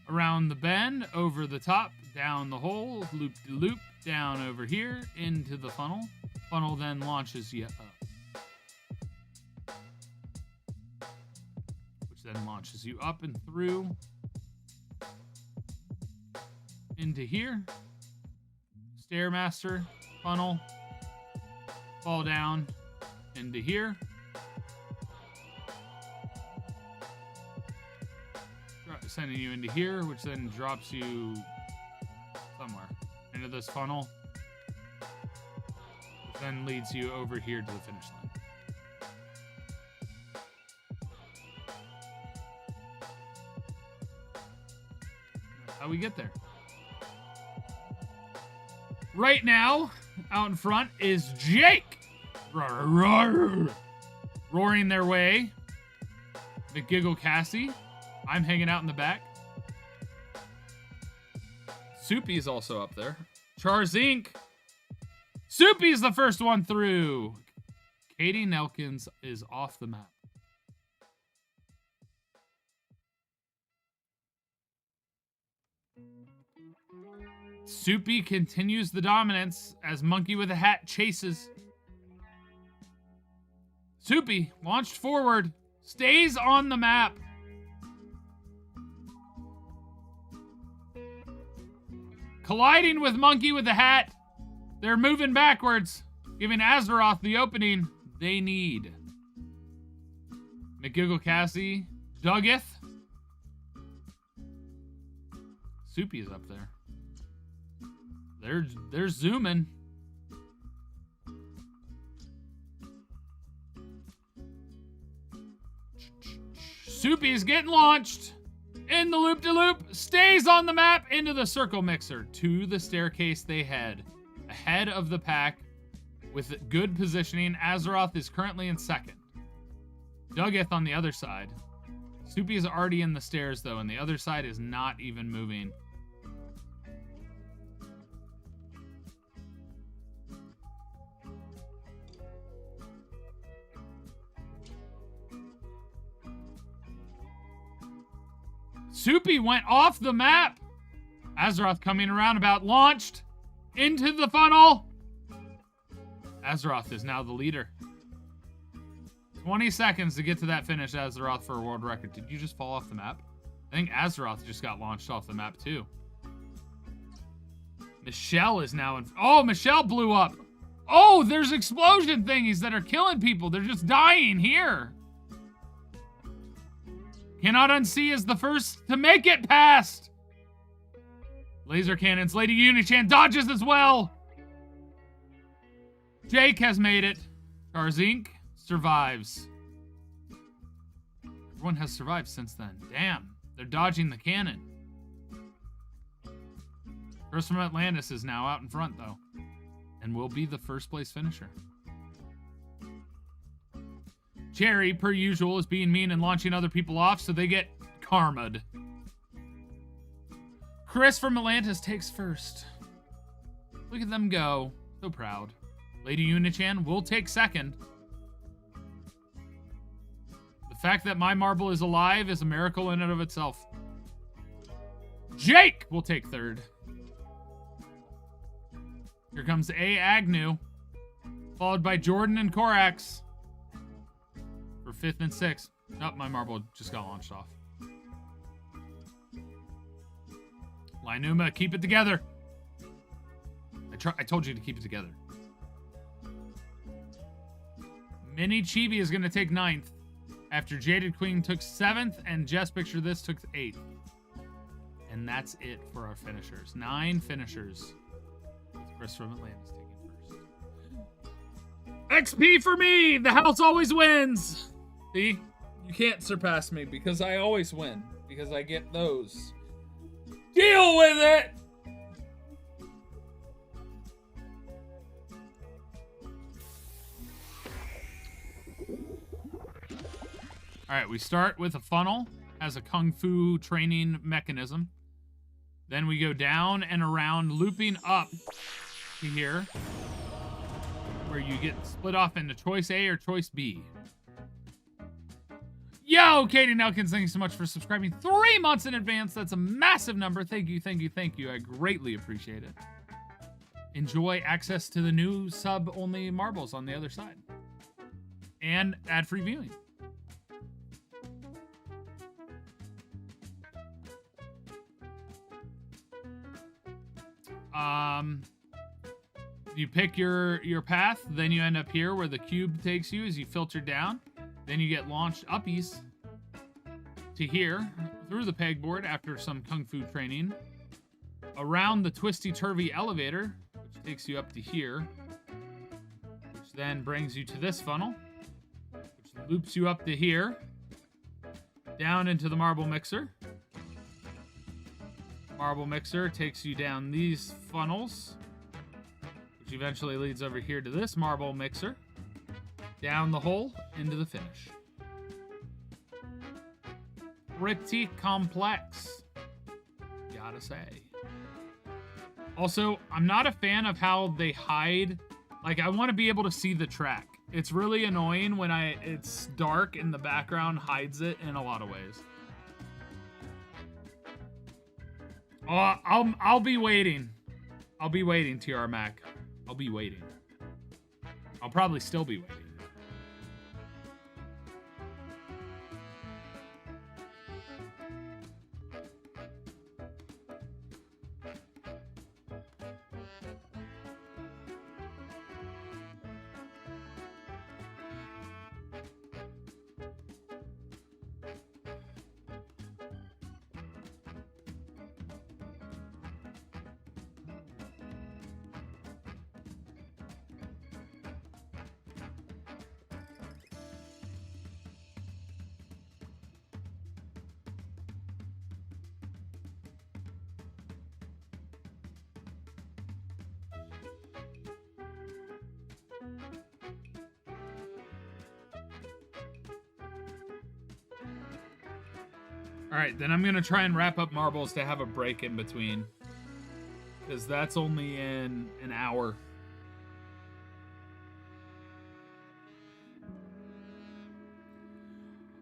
A: around the bend, over the top, down the hole, loop-de-loop, down over here, into the funnel. Funnel then launches you up. Which then launches you up and through. Into here. Stairmaster, funnel, fall down, into here. Sending you into here, which then drops you somewhere into this funnel, which then leads you over here to the finish line. That's how we get there. Right now, out in front is Jake, roaring their way. The Giggle Cassie. I'm hanging out in the back. Soupy's also up there. Charzink. Soupy's the first one through. Katie Nelkins is off the map. Soupy continues the dominance as Monkey with a Hat chases. Soupy launched forward. Stays on the map. Colliding with Monkey with the Hat. They're moving backwards, giving Azeroth the opening they need. McGiggle Cassie, Duggeth. Soupy's up there. They're zooming. Soupy's getting launched. In the loop-de-loop, stays on the map, into the circle mixer. To the staircase they head. Ahead of the pack with good positioning. Azeroth is currently in second. Dugeth on the other side. Soupy is already in the stairs, though, and the other side is not even moving. Soupy went off the map. Azeroth coming around about launched into the funnel. Azeroth is now the leader. 20 seconds to get to that finish, Azeroth, for a world record. Did you just fall off the map? I think Azeroth just got launched off the map, too. Michelle is now in... Oh, Michelle blew up. Oh, there's explosion thingies that are killing people. They're just dying here. Cannot Unsee is the first to make it past. Laser cannons. Lady Unichan dodges as well. Jake has made it. Garzink survives. Everyone has survived since then. Damn. They're dodging the cannon. Chris from Atlantis is now out in front, though. And will be the first place finisher. Jerry, per usual, is being mean and launching other people off, so they get karma'd. Chris from Atlantis takes first. Look at them go. So proud. Lady Unichan will take second. The fact that my marble is alive is a miracle in and of itself. Jake will take third. Here comes A. Agnew, followed by Jordan and Korax for 5th and 6th. Oh, my marble just got launched off. Lynuma, keep it together. I told you to keep it together. Mini Chibi is going to take 9th after Jaded Queen took 7th and Just Picture This took 8th. And that's it for our finishers. 9 finishers. With Chris from Atlantis taking first. XP for me! The house always wins! See? You can't surpass me because I always win. Because I get those. Deal with it! Alright, we start with a funnel. Has a kung fu training mechanism. Then we go down and around, looping up to here, where you get split off into choice A or choice B. Yo, Katie Nelkins, thank you so much for subscribing 3 months in advance. That's a massive number. Thank you, thank you, thank you. I greatly appreciate it. Enjoy access to the new sub-only marbles on the other side. And ad-free viewing. You pick your path, then you end up here where the cube takes you as you filter down. Then you get launched uppies to here through the pegboard after some kung fu training, around the twisty-turvy elevator, which takes you up to here, which then brings you to this funnel, which loops you up to here, down into the marble mixer. Marble mixer takes you down these funnels, which eventually leads over here to this marble mixer, down the hole into the finish. Pretty complex, gotta say. Also, I'm not a fan of how they hide. Like, I want to be able to see the track. It's really annoying when it's dark and the background hides it in a lot of ways. Oh, I'll be waiting. I'll be waiting, TR Mac. I'll be waiting. I'll probably still be waiting. All right, then I'm going to try and wrap up marbles to have a break in between. Because that's only in an hour.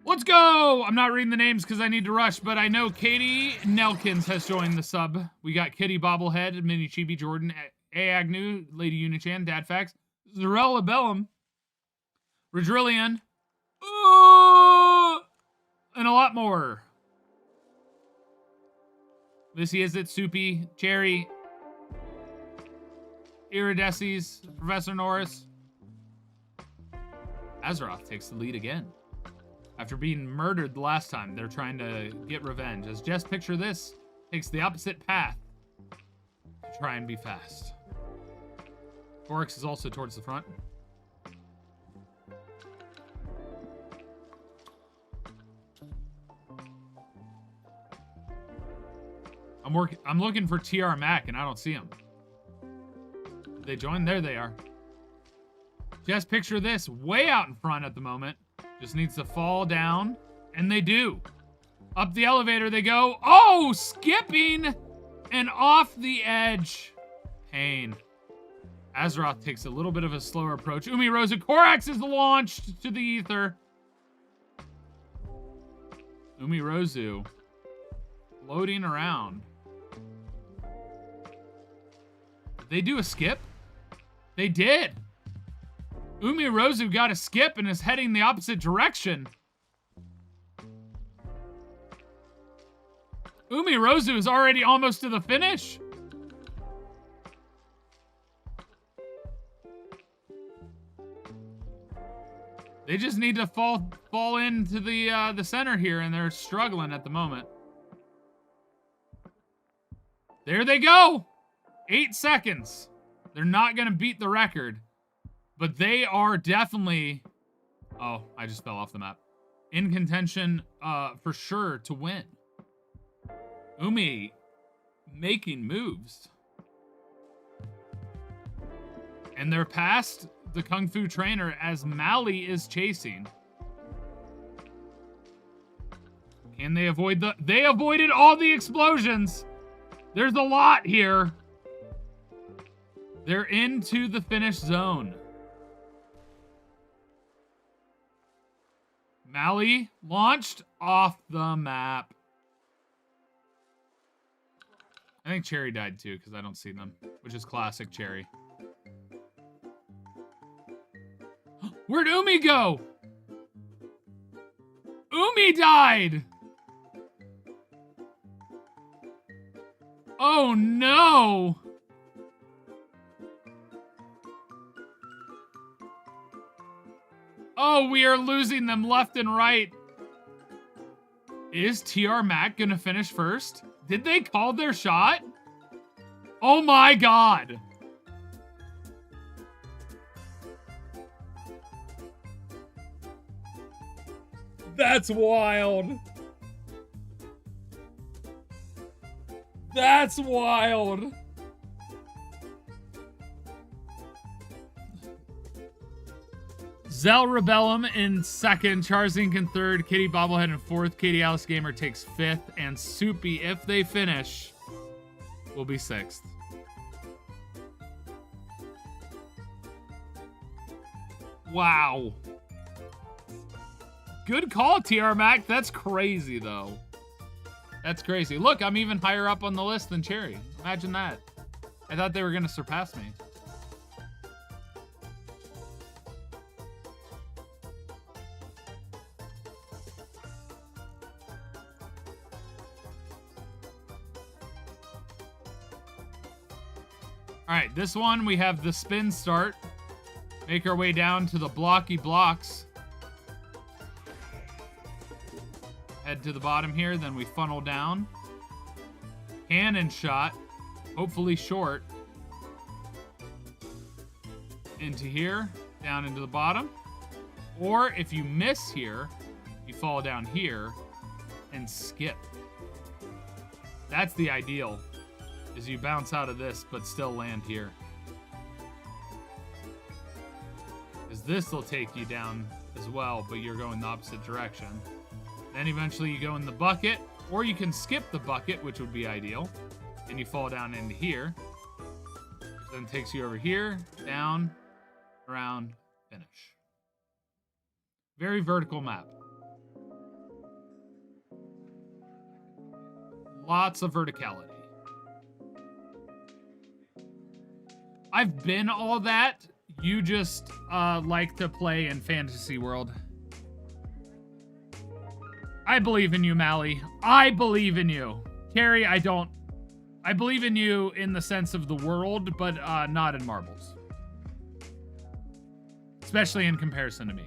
A: Let's go! I'm not reading the names because I need to rush, but I know Katie Nelkins has joined the sub. We got Kitty Bobblehead, Mini Chibi Jordan, A. Agnew, Lady Unichan, Dadfax, Zarella Bellum, Rodrillian, and a lot more. Missy Is It, Soupy, Cherry, Irideces, Professor Norris. Azeroth takes the lead again. After being murdered the last time, they're trying to get revenge. As Just Picture This takes the opposite path to try and be fast. Oryx is also towards the front. I'm looking for TR Mac and I don't see him. Did they join? There they are. Just Picture This way out in front at the moment. Just needs to fall down, and they do. Up the elevator they go. Oh, skipping and off the edge. Pain. Azeroth takes a little bit of a slower approach. Umirozu Korax is launched to the ether. Umirozu floating around. Did they do a skip? They did. Umirozu got a skip and is heading the opposite direction. Umirozu is already almost to the finish. They just need to fall into the center here, and they're struggling at the moment. There they go. 8 seconds. They're not going to beat the record. But they are definitely... Oh, I just fell off the map. In contention, for sure, to win. Umi making moves. And they're past the Kung Fu trainer as Mali is chasing. Can they avoid the... They avoided all the explosions. There's a lot here. They're into the finish zone. Mali launched off the map. I think Cherry died too, because I don't see them, which is classic Cherry. Where'd Umi go? Umi died! Oh no! Oh, we are losing them left and right. Is TR Mac gonna finish first? Did they call their shot? Oh my god. That's wild. That's wild. Zell Rebellum in second, Charzink in third, Kitty Bobblehead in fourth, Katie Alice Gamer takes fifth, and Soupy, if they finish, will be sixth. Wow. Good call, TR Mac. That's crazy, though. That's crazy. Look, I'm even higher up on the list than Cherry. Imagine that. I thought they were going to surpass me. All right, this one, we have the spin start. Make our way down to the blocky blocks. Head to the bottom here, then we funnel down. Cannon shot, hopefully short. Into here, down into the bottom. Or if you miss here, you fall down here and skip. That's the ideal. Is you bounce out of this, but still land here. Because this will take you down as well, but you're going the opposite direction. Then eventually you go in the bucket, Or you can skip the bucket, which would be ideal. And you fall down into here. Which then takes you over here, down, around, finish. Very vertical map. Lots of verticality. I've been all that. You just like to play in Fantasy World. I believe in you, Mally. I believe in you. Carrie, I don't. I believe in you in the sense of the world, but not in marbles. Especially in comparison to me.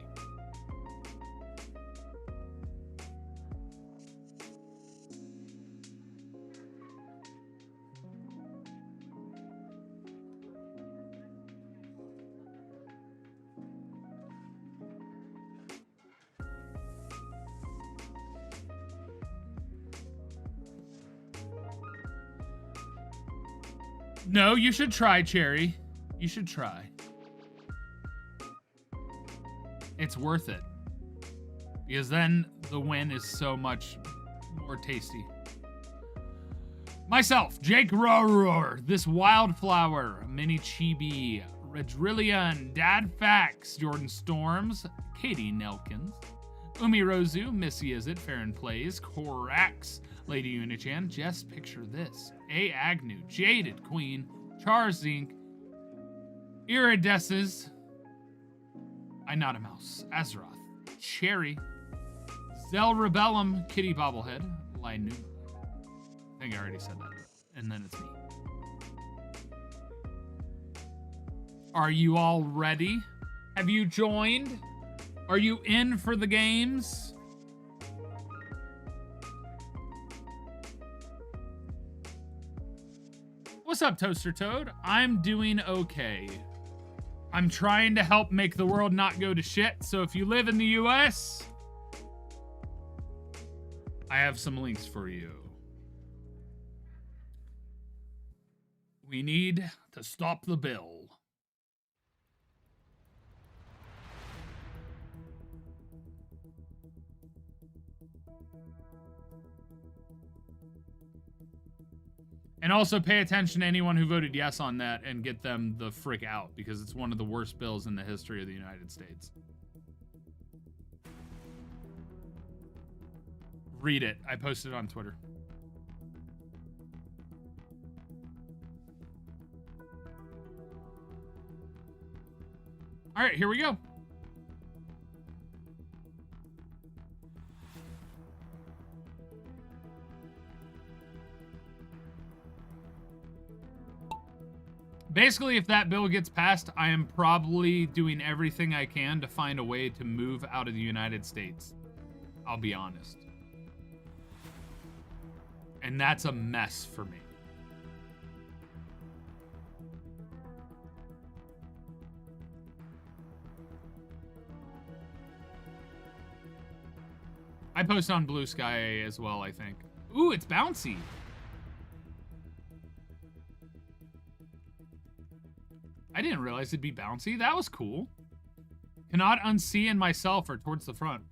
A: No, you should try, Cherry. You should try. It's worth it. Because then the win is so much more tasty. Myself, Jake Roar, this wildflower, Mini Chibi, Redrillion, Dad Fax, Jordan Storms, Katie Nelkins, Umi Rozu, Missy Is It, Farron Plays, Corax, Lady Unichan, Jess Picture This, A. Agnew, Jaded Queen, Chars Inc., Iridesces, I Not a Mouse, Azeroth, Cherry, Zell Rebellum, Kitty Bobblehead, Linu. I think I already said that. And then it's me. Are you all ready? Have you joined? Are you in for the games? What's up, Toaster Toad? I'm doing okay. I'm trying to help make the world not go to shit, so if you live in the US, I have some links for you. We need to stop the bill. And also pay attention to anyone who voted yes on that and get them the frick out, because it's one of the worst bills in the history of the United States. Read it. I posted it on Twitter. All right, here we go. Basically, if that bill gets passed, I am probably doing everything I can to find a way to move out of the United States. I'll be honest. And that's a mess for me. I post on Blue Sky as well, I think. Ooh, it's bouncy. I didn't realize it'd be bouncy. That was cool. Cannot unsee and myself are towards the front.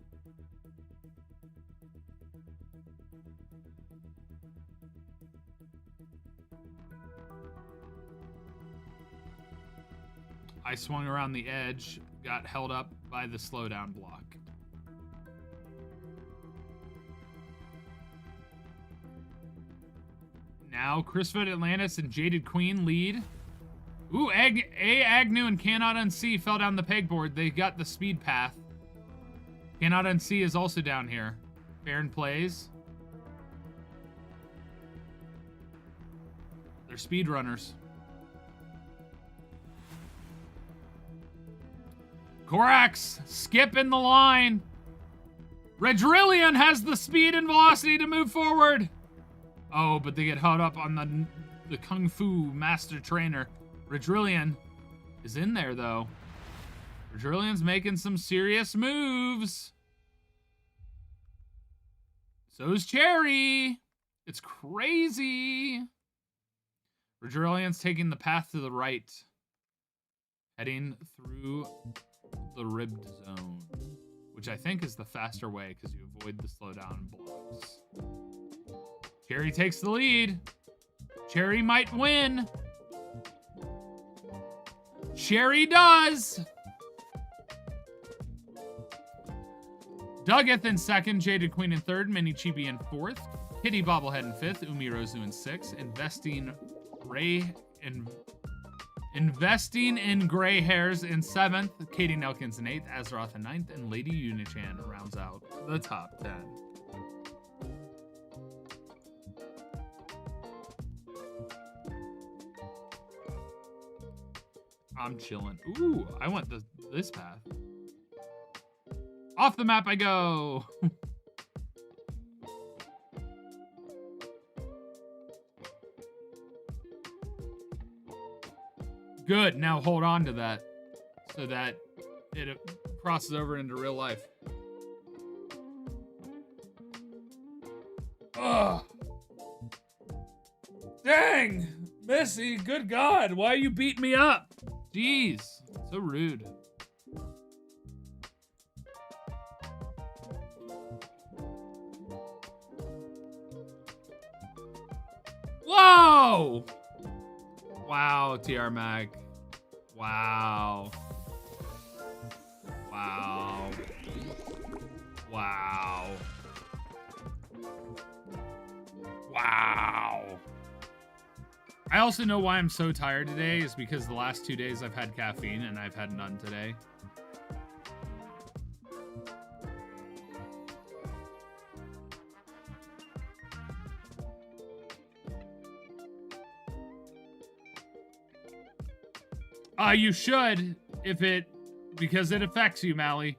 A: I swung around the edge, got held up by the slowdown block. Now, Chrisfoot Atlantis and Jaded Queen lead. Ooh, A. Agnew and Cannot Unsee fell down the pegboard. They got the speed path. Cannot Unsee is also down here. Farron Plays. They're speedrunners. Corax, skipping the line. Redrillion has the speed and velocity to move forward. Oh, but they get held up on the Kung Fu Master Trainer. Redrillion is in there, though. Redrillion's making some serious moves. So's Cherry. It's crazy. Redrillion's taking the path to the right. Heading through the ribbed zone. Which I think is the faster way, because you avoid the slowdown blocks. Cherry takes the lead. Cherry might win. Cherry does. Duggeth in second, Jaded Queen in third, Mini Chibi in fourth, Kitty Bobblehead in fifth, Umirozu in sixth, Investing in Gray Hairs in seventh, Katie Nelkins in eighth, Azeroth in ninth, and Lady Unichan rounds out the top 10. I'm chilling. Ooh, I went this path. Off the map I go. Good. Now hold on to that so that it crosses over into real life. Ugh. Dang. Missy, good God. Why you beat me up? Jeez. So rude. Whoa! Wow, TR Mag. Wow. Wow. Wow. Wow. I also know why I'm so tired today is because the last 2 days I've had caffeine and I've had none today. You should, because it affects you, Mally.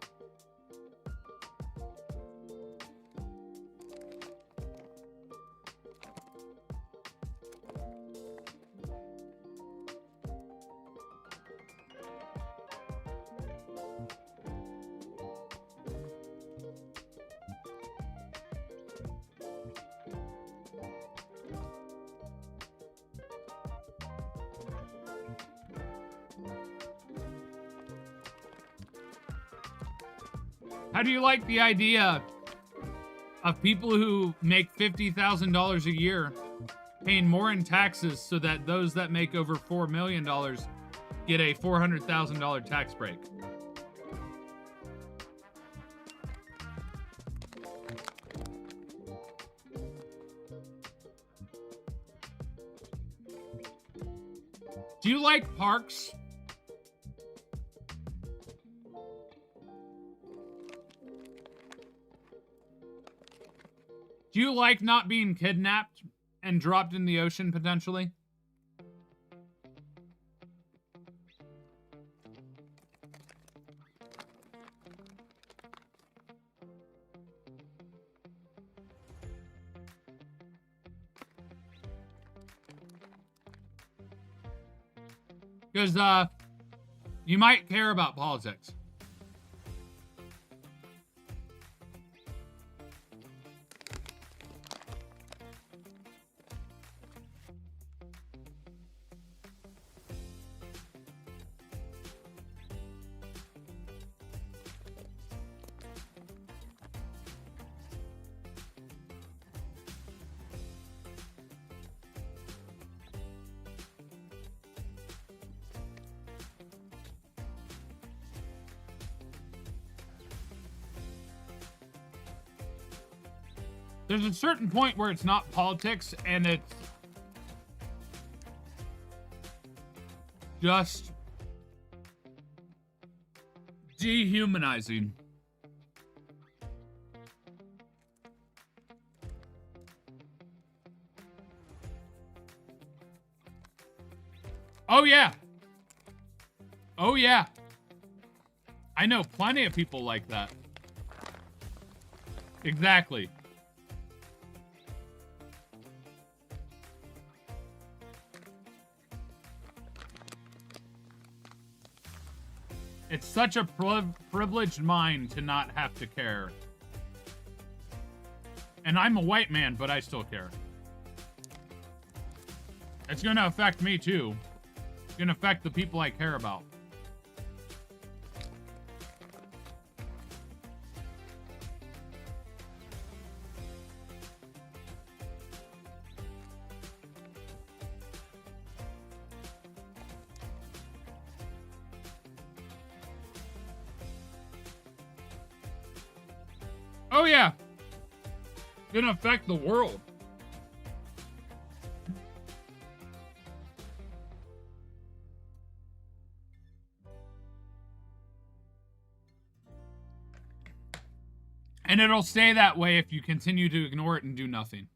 A: How do you like the idea of people who make $50,000 a year paying more in taxes so that those that make over $4 million get a $400,000 tax break? Do you like parks? Do you like not being kidnapped and dropped in the ocean, potentially? Because, you might care about politics. There's a certain point where it's not politics and it's just dehumanizing. Oh yeah. Oh yeah. I know plenty of people like that. Exactly. It's such a privileged mind to not have to care. And I'm a white man, but I still care. It's going to affect me, too. It's going to affect the people I care about. Oh, yeah. Gonna affect the world. And it'll stay that way if you continue to ignore it and do nothing.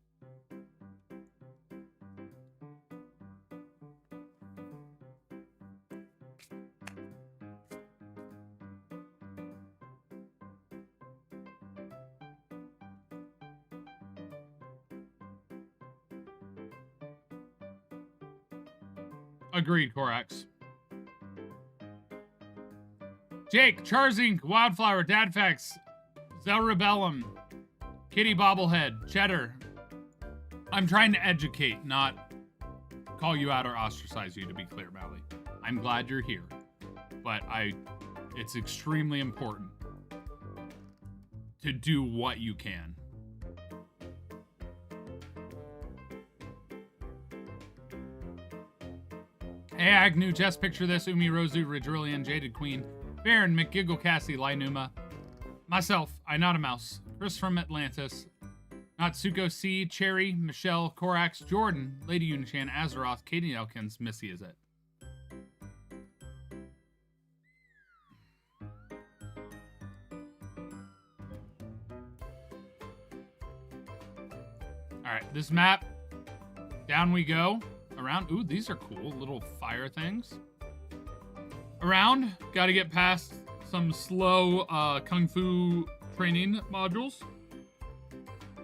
A: Agreed, Corax. Jake, Charzink, Wildflower, Dadfax, Zelrebellum, Kitty Bobblehead, Cheddar. I'm trying to educate, not call you out or ostracize you, to be clear, Mally. I'm glad you're here, but it's extremely important to do what you can. Hey, Agnew, just picture this. Umi, Rosu, Ridrillian, Jaded Queen, Baron, McGiggle, Cassie, Linuma, myself, I Not a Mouse, Chris from Atlantis, Natsuko C, Cherry, Michelle, Corax, Jordan, Lady Unichan, Azeroth, Katie Elkins, Missy is it. Alright, this map, down we go. Around, ooh, these are cool, little fire things. Around, gotta get past some slow kung fu training modules.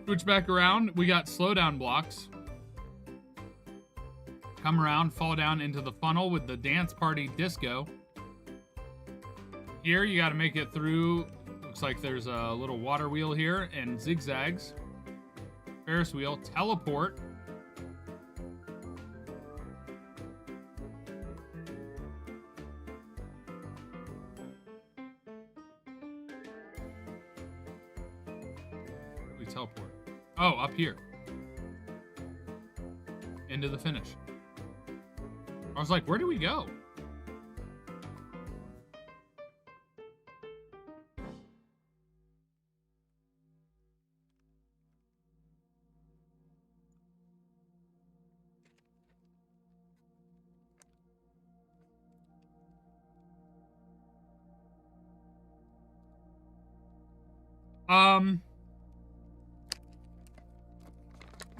A: Switch back around, we got slowdown blocks. Come around, fall down into the funnel with the dance party disco. Here, you gotta make it through, looks like there's a little water wheel here, and zigzags. Ferris wheel, teleport. Teleport. Oh, up here. Into the finish. I was like, where do we go?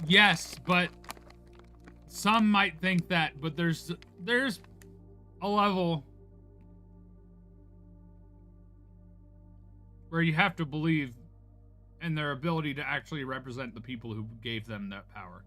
A: Yes, but some might think that, but there's a level where you have to believe in their ability to actually represent the people who gave them that power.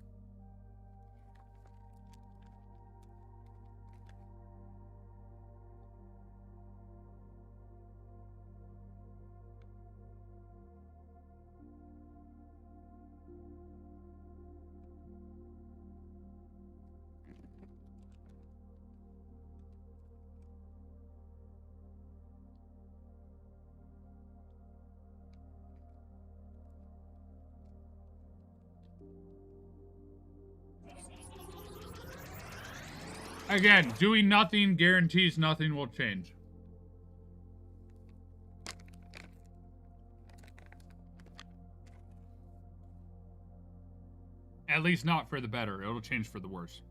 A: Again, doing nothing guarantees nothing will change. At least not for the better. It'll change for the worse.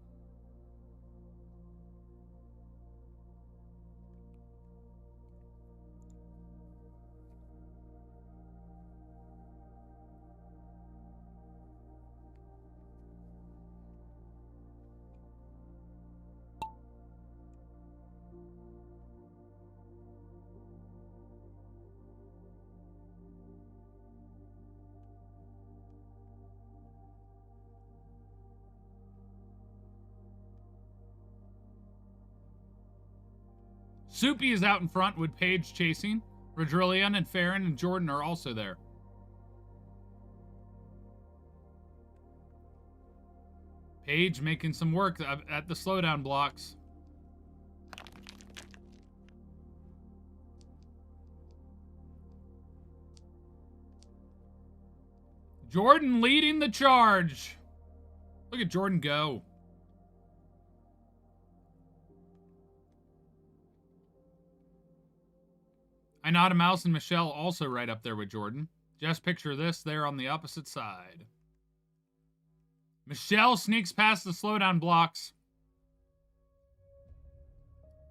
A: Soupy is out in front with Paige chasing. Rodrillion and Farron and Jordan are also there. Paige making some work at the slowdown blocks. Jordan leading the charge. Look at Jordan go. I Not a Mouse and Michelle also right up there with Jordan. Just picture this there on the opposite side. Michelle sneaks past the slowdown blocks.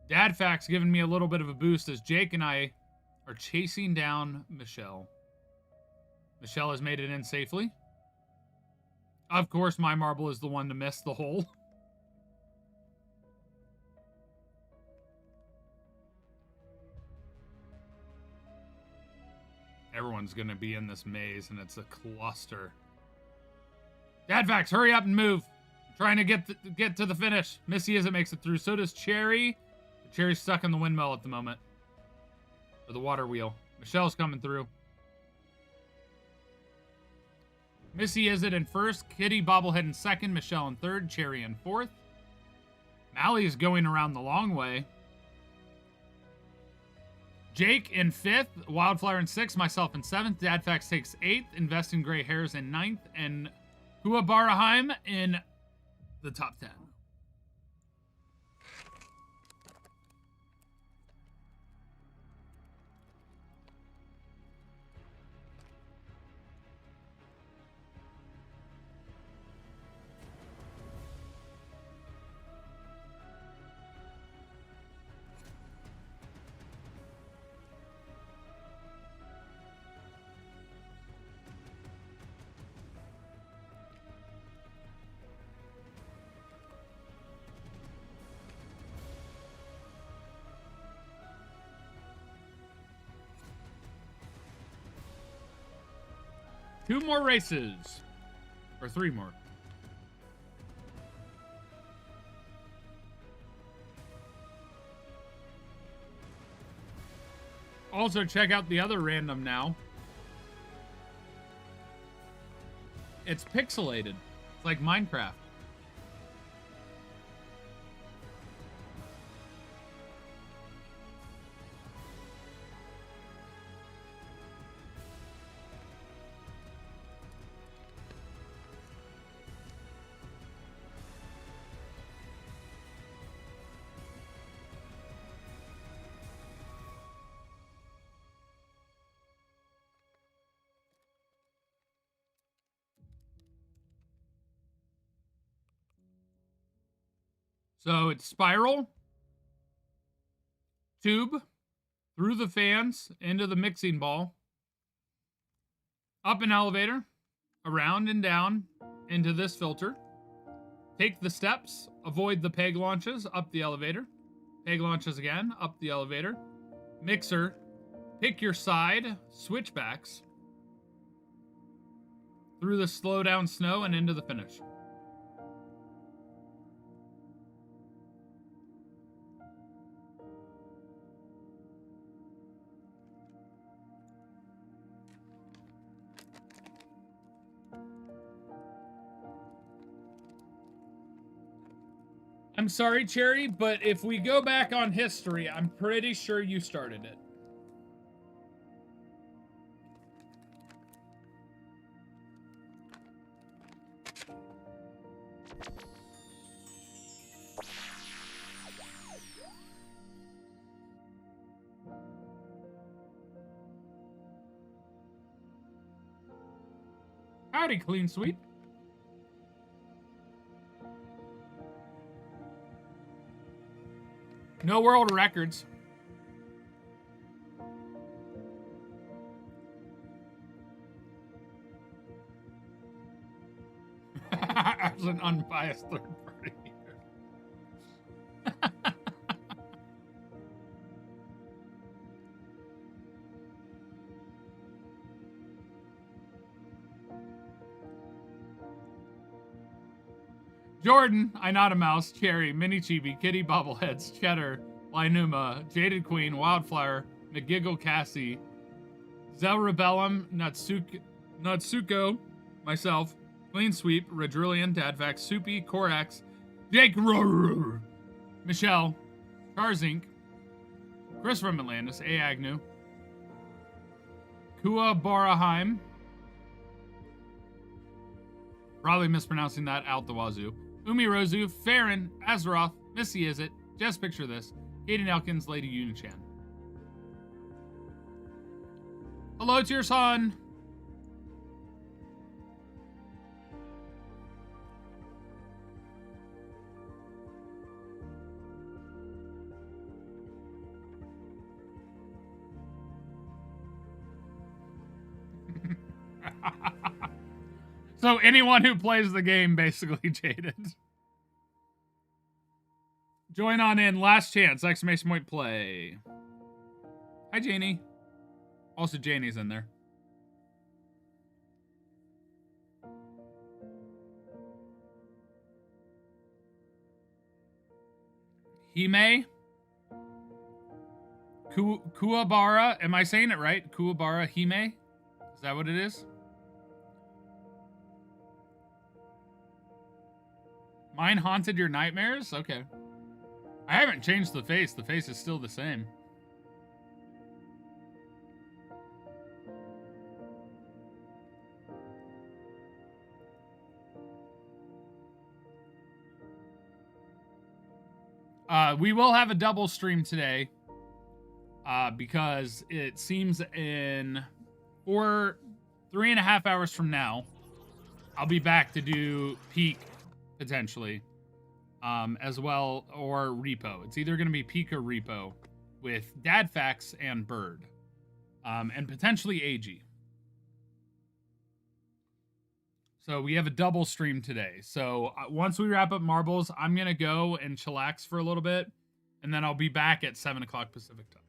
A: Dadfax giving me a little bit of a boost as Jake and I are chasing down Michelle. Michelle has made it in safely. Of course, my marble is the one to miss the hole. Everyone's going to be in this maze, and it's a cluster. Dadfax, hurry up and move. I'm trying to get to the finish. Missy as it makes it through. So does Cherry. Cherry's stuck in the windmill at the moment. Or the water wheel. Michelle's coming through. Missy is it in first. Kitty Bobblehead in second. Michelle in third. Cherry in fourth. Mally is going around the long way. Jake in fifth. Wildflower in sixth. Myself in seventh. Dadfax takes eighth. Invest in Gray Hairs in ninth. And Hua Baraheim in the top 10. Two more races. Or three more. Also, check out the other random now. It's pixelated. It's like Minecraft. So it's spiral, tube, through the fans, into the mixing ball, up an elevator, around and down, into this filter. Take the steps, avoid the peg launches, up the elevator. Peg launches again, up the elevator. Mixer, pick your side, switchbacks, through the slow down snow and into the finish. I'm sorry, Cherry, but if we go back on history, I'm pretty sure you started it. Howdy, Clean Sweep. No world records. As an unbiased third party. Jordan, I Not a Mouse, Cherry, Mini Chibi, Kitty Bobbleheads, Cheddar, Linuma, Jaded Queen, Wildflower, McGiggle Cassie, Zelrebellum, Natsuko, myself, Clean Sweep, Redrillion, Dadvax, Soupy, Corax, Jake Roar, Michelle, Tarzink, Chris from Atlantis, A. Agnew, Kua Baraheim, probably mispronouncing that out the wazoo, Umi Rozu, Farron, Azeroth, Missy Is It, Just Picture This, Aiden Elkins, Lady Unichan. Hello to your son. So anyone who plays the game basically jaded. Join on in. Last chance. Exclamation point play. Hi, Janie. Also, Janie's in there. Hime. Kuwabara. Am I saying it right? Kuwabara Hime? Is that what it is? Mine haunted your nightmares? Okay. I haven't changed the face. The face is still the same. We will have a double stream today. Because it seems in 3.5 hours from now, I'll be back to do Peak, potentially, as well, or Repo. It's either going to be Peak or Repo with Dadfax and Bird, and potentially AG. So we have a double stream today. So once we wrap up Marbles, I'm going to go and chillax for a little bit, and then I'll be back at 7 o'clock Pacific time.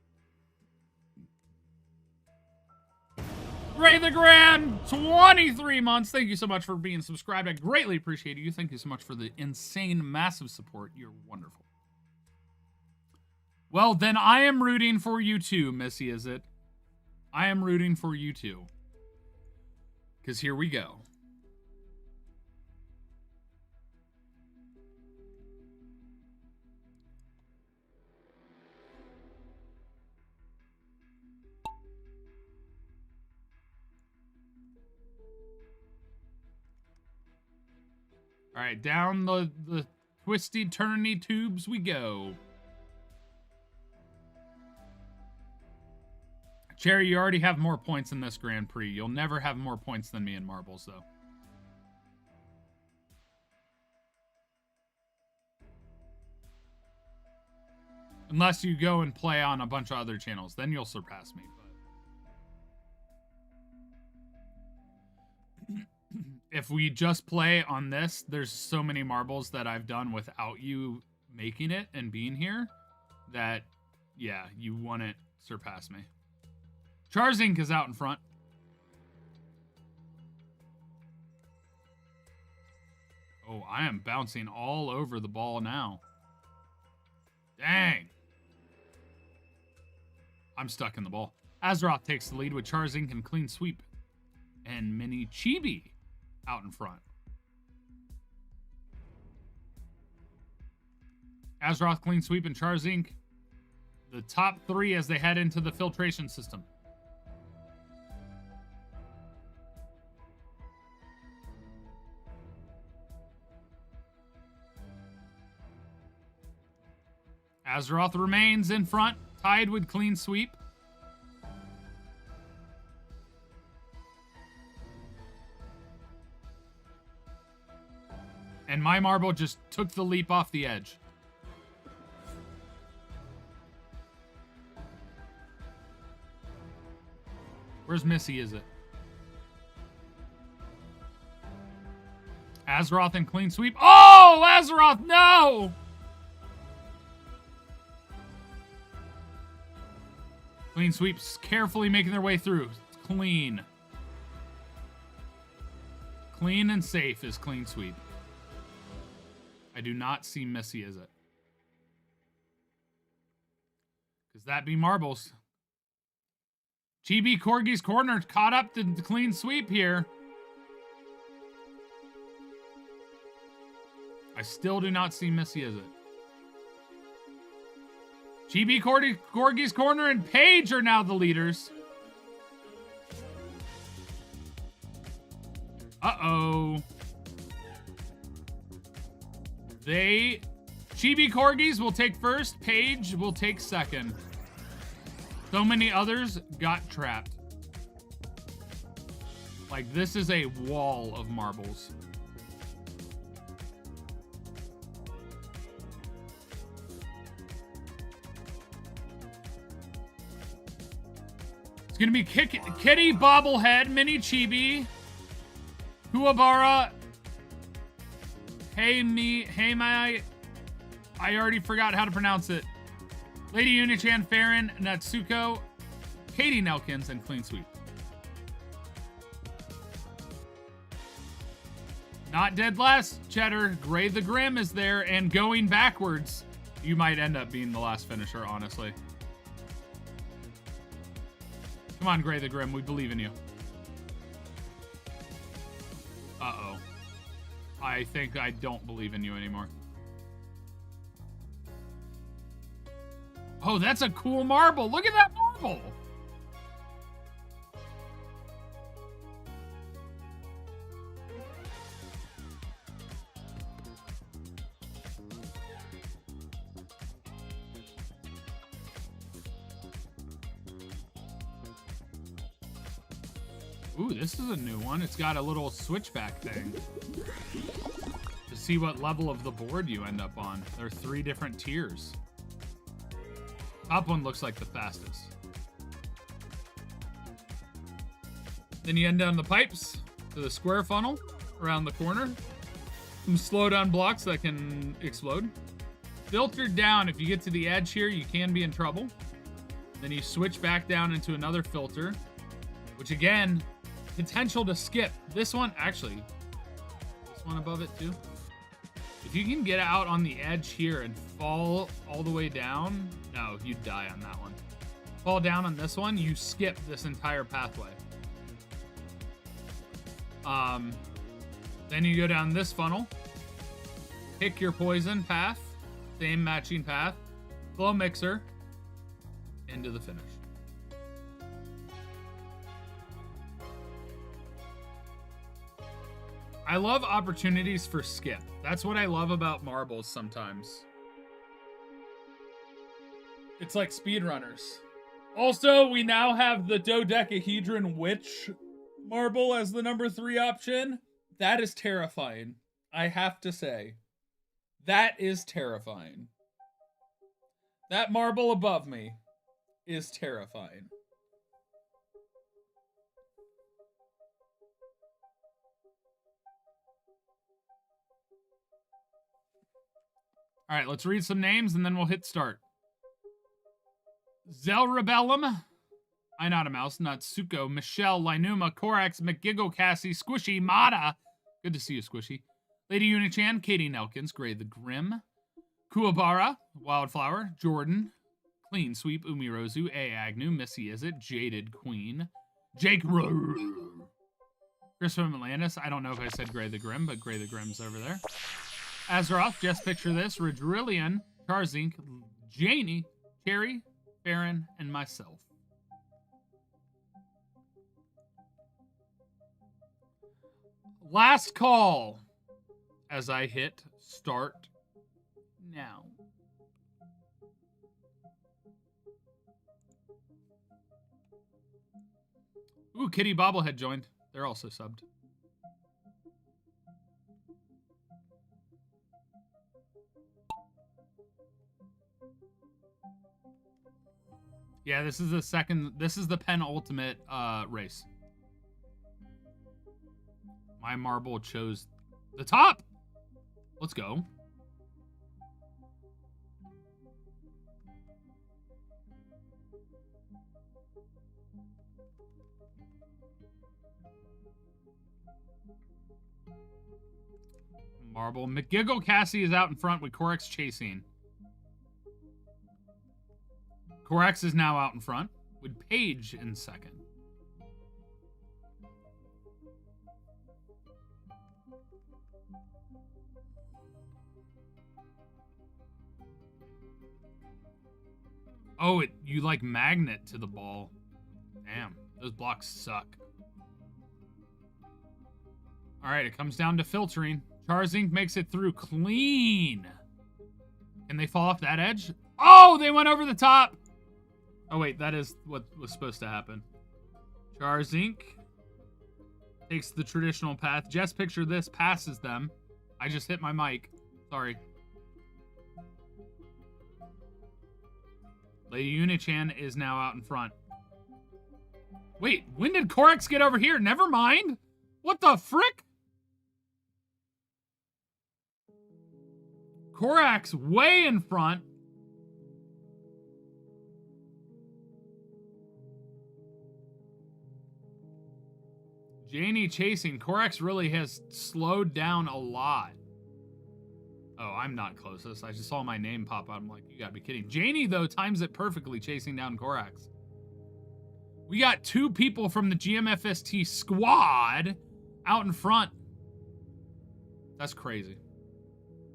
A: Ray the Grand, 23 months. Thank you so much for being subscribed. I greatly appreciate you. Thank you so much for the insane, massive support. You're wonderful. Well, then I am rooting for you too, Missy, is it? I am rooting for you too. Because here we go. All right, down the twisty, turny tubes we go. Cherry, you already have more points in this Grand Prix. You'll never have more points than me in Marbles, though. Unless you go and play on a bunch of other channels. Then you'll surpass me. If we just play on this, there's so many Marbles that I've done without you making it and being here that, yeah, you wouldn't surpass me. Charzink is out in front. Oh, I am bouncing all over the ball now. Dang. I'm stuck in the ball. Azeroth takes the lead with Charzink and Clean Sweep. And Mini Chibi out in front. Azeroth, Clean Sweep, and Charzink, the top three as they head into the filtration system. Azeroth remains in front, tied with Clean Sweep. And my Marble just took the leap off the edge. Where's Missy, is it? Azeroth and Clean Sweep. Oh, Azeroth, no! Clean Sweeps carefully making their way through. Clean. Clean and safe is Clean Sweep. I do not see Missy, is it? Because that be Marbles. Chibi Corgi's Corner caught up to the Clean Sweep here. I still do not see Missy, is it? Chibi Corgi's Corner and Paige are now the leaders. Uh-oh. Chibi Corgis will take first. Paige will take second. So many others got trapped. Like, this is a wall of Marbles. It's gonna be Kitty Bobblehead, Mini Chibi, Kuwabara. Hey, I already forgot how to pronounce it. Lady Unichan, Farron, Natsuko, Katie Nelkins, and Clean Sweep. Not dead last, Cheddar. Gray the Grim is there, and going backwards. You might end up being the last finisher, honestly. Come on, Gray the Grim. We believe in you. Uh-oh. I think I don't believe in you anymore. Oh, that's a cool marble. Look at that marble. Ooh, this is a new one. It's got a little switchback thing to see what level of the board you end up on. There are 3 different tiers. Top one looks like the fastest. Then you end down the pipes to the square funnel around the corner. Some slow down blocks that can explode. Filtered down, if you get to the edge here, you can be in trouble. Then you switch back down into another filter, which again, potential to skip. This one, actually, this one above it too. If you can get out on the edge here and fall all the way down, no, you die on that one. Fall down on this one, you skip this entire pathway. Then you go down this funnel, pick your poison path, same matching path, flow mixer, into the finish. I love opportunities for skip. That's what I love about marbles sometimes. It's like speedrunners. Also, we now have the dodecahedron witch marble as the number 3 option. That is terrifying. I have to say. That is terrifying. That marble above me is terrifying. All right, let's read some names and then we'll hit start. Zelrebellum, I Not a Mouse, Natsuko, Michelle, Linuma, Korax, McGiggle, Cassie, Squishy, Mata. Good to see you, Squishy. Lady Unichan, Katie Nelkins, Gray the Grim, Kuwabara, Wildflower, Jordan, Clean Sweep, Umirozu, A. Agnew, Missy Izzet, Jaded Queen, Jake Christopher Atlantis. I don't know if I said Gray the Grim, but Gray the Grim's over there. Azeroth, Just Picture This, Ridrillion, Tarzink, Janie, Cherry, Farron, and myself. Last call as I hit start now. Ooh, Kitty Bobblehead joined. They're also subbed. Yeah, this is the penultimate race. My marble chose the top. Let's go. Marble. McGiggle Cassie is out in front with Corex chasing. Corex is now out in front with Paige in second. Oh, you like magnet to the ball. Damn, those blocks suck. All right, it comes down to filtering. Charzink makes it through clean. Can they fall off that edge? Oh, they went over the top. Oh, wait, that is what was supposed to happen. Charzink takes the traditional path. Just Picture This passes them. I just hit my mic. Sorry. Lady Unichan is now out in front. Wait, when did Corex get over here? Never mind. What the frick? Korax way in front. Janie chasing. Korax really has slowed down a lot. Oh, I'm not closest. I just saw my name pop out. I'm like, you gotta be kidding. Janie, though, times it perfectly chasing down Korax. We got 2 people from the GMFST squad out in front. That's crazy.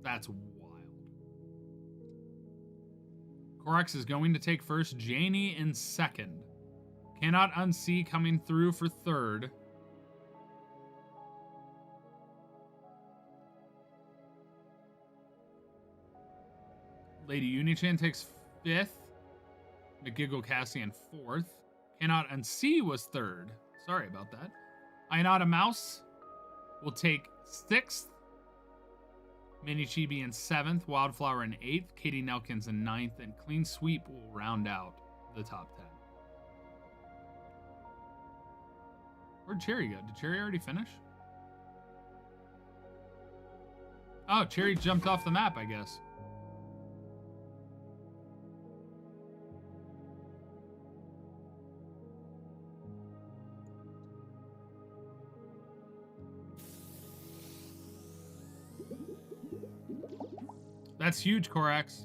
A: That's wild. Korax is going to take first. Janie in second. Cannot unsee coming through for third. Lady Unichan takes 5th. McGiggle Cassian 4th. Cannot Unsee was 3rd. Sorry about that. Ainata Mouse will take 6th. Mini Chibi in 7th. Wildflower in 8th. Katie Nelkins in 9th. And Clean Sweep will round out the top 10. Where'd Cherry go? Did Cherry already finish? Oh, Cherry jumped off the map, I guess. That's huge, Korax.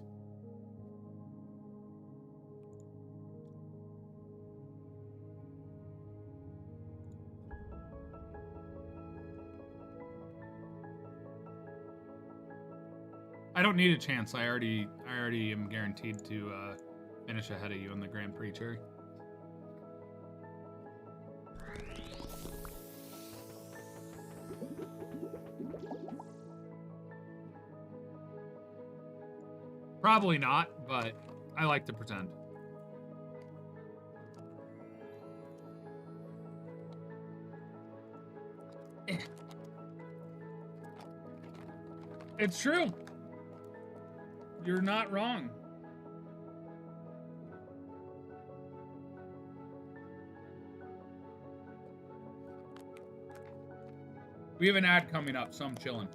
A: I don't need a chance. I already am guaranteed to finish ahead of you in the Grand Prix, Cherry. Probably not, but I like to pretend. It's true. You're not wrong. We have an ad coming up, so I'm chilling.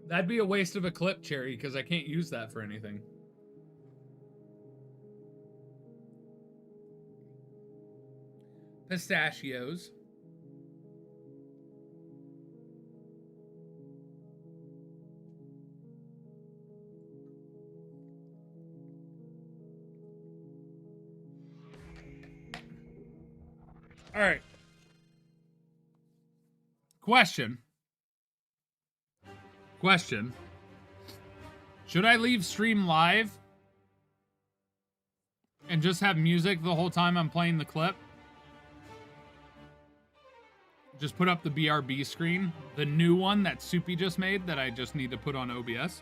A: That'd be a waste of a clip, Cherry, because I can't use that for anything. Pistachios. All right. Question. Should I leave stream live and just have music the whole time I'm playing the clip? Just put up the BRB screen, the new one that Soupy just made that I just need to put on OBS?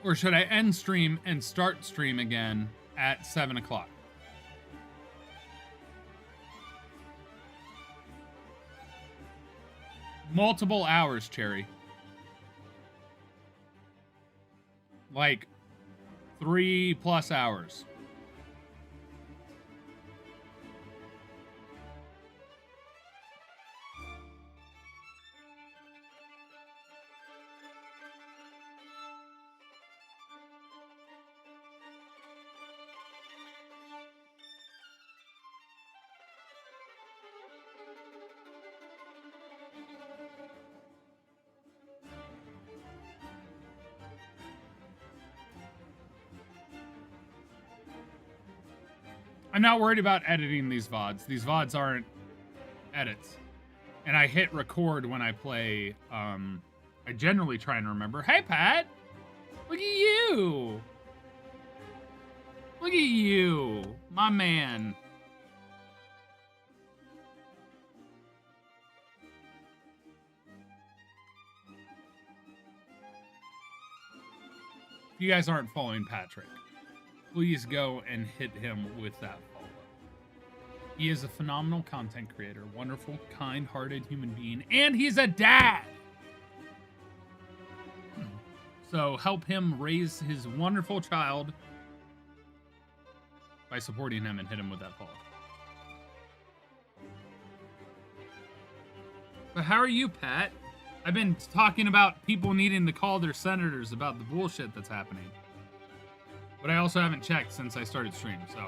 A: Or should I end stream and start stream again at 7 o'clock? Multiple hours, Cherry. Like 3+ hours. I'm not worried about editing these VODs. These VODs aren't edits. And I hit record when I play. I generally try and remember. Hey, Pat! Look at you! Look at you! My man. you guys aren't following Patrick, please go and hit him with that follow. He is a phenomenal content creator, wonderful, kind-hearted human being, and he's a dad. So help him raise his wonderful child by supporting him and hit him with that follow. But how are you, Pat? I've been talking about people needing to call their senators about the bullshit that's happening. But I also haven't checked since I started stream, so.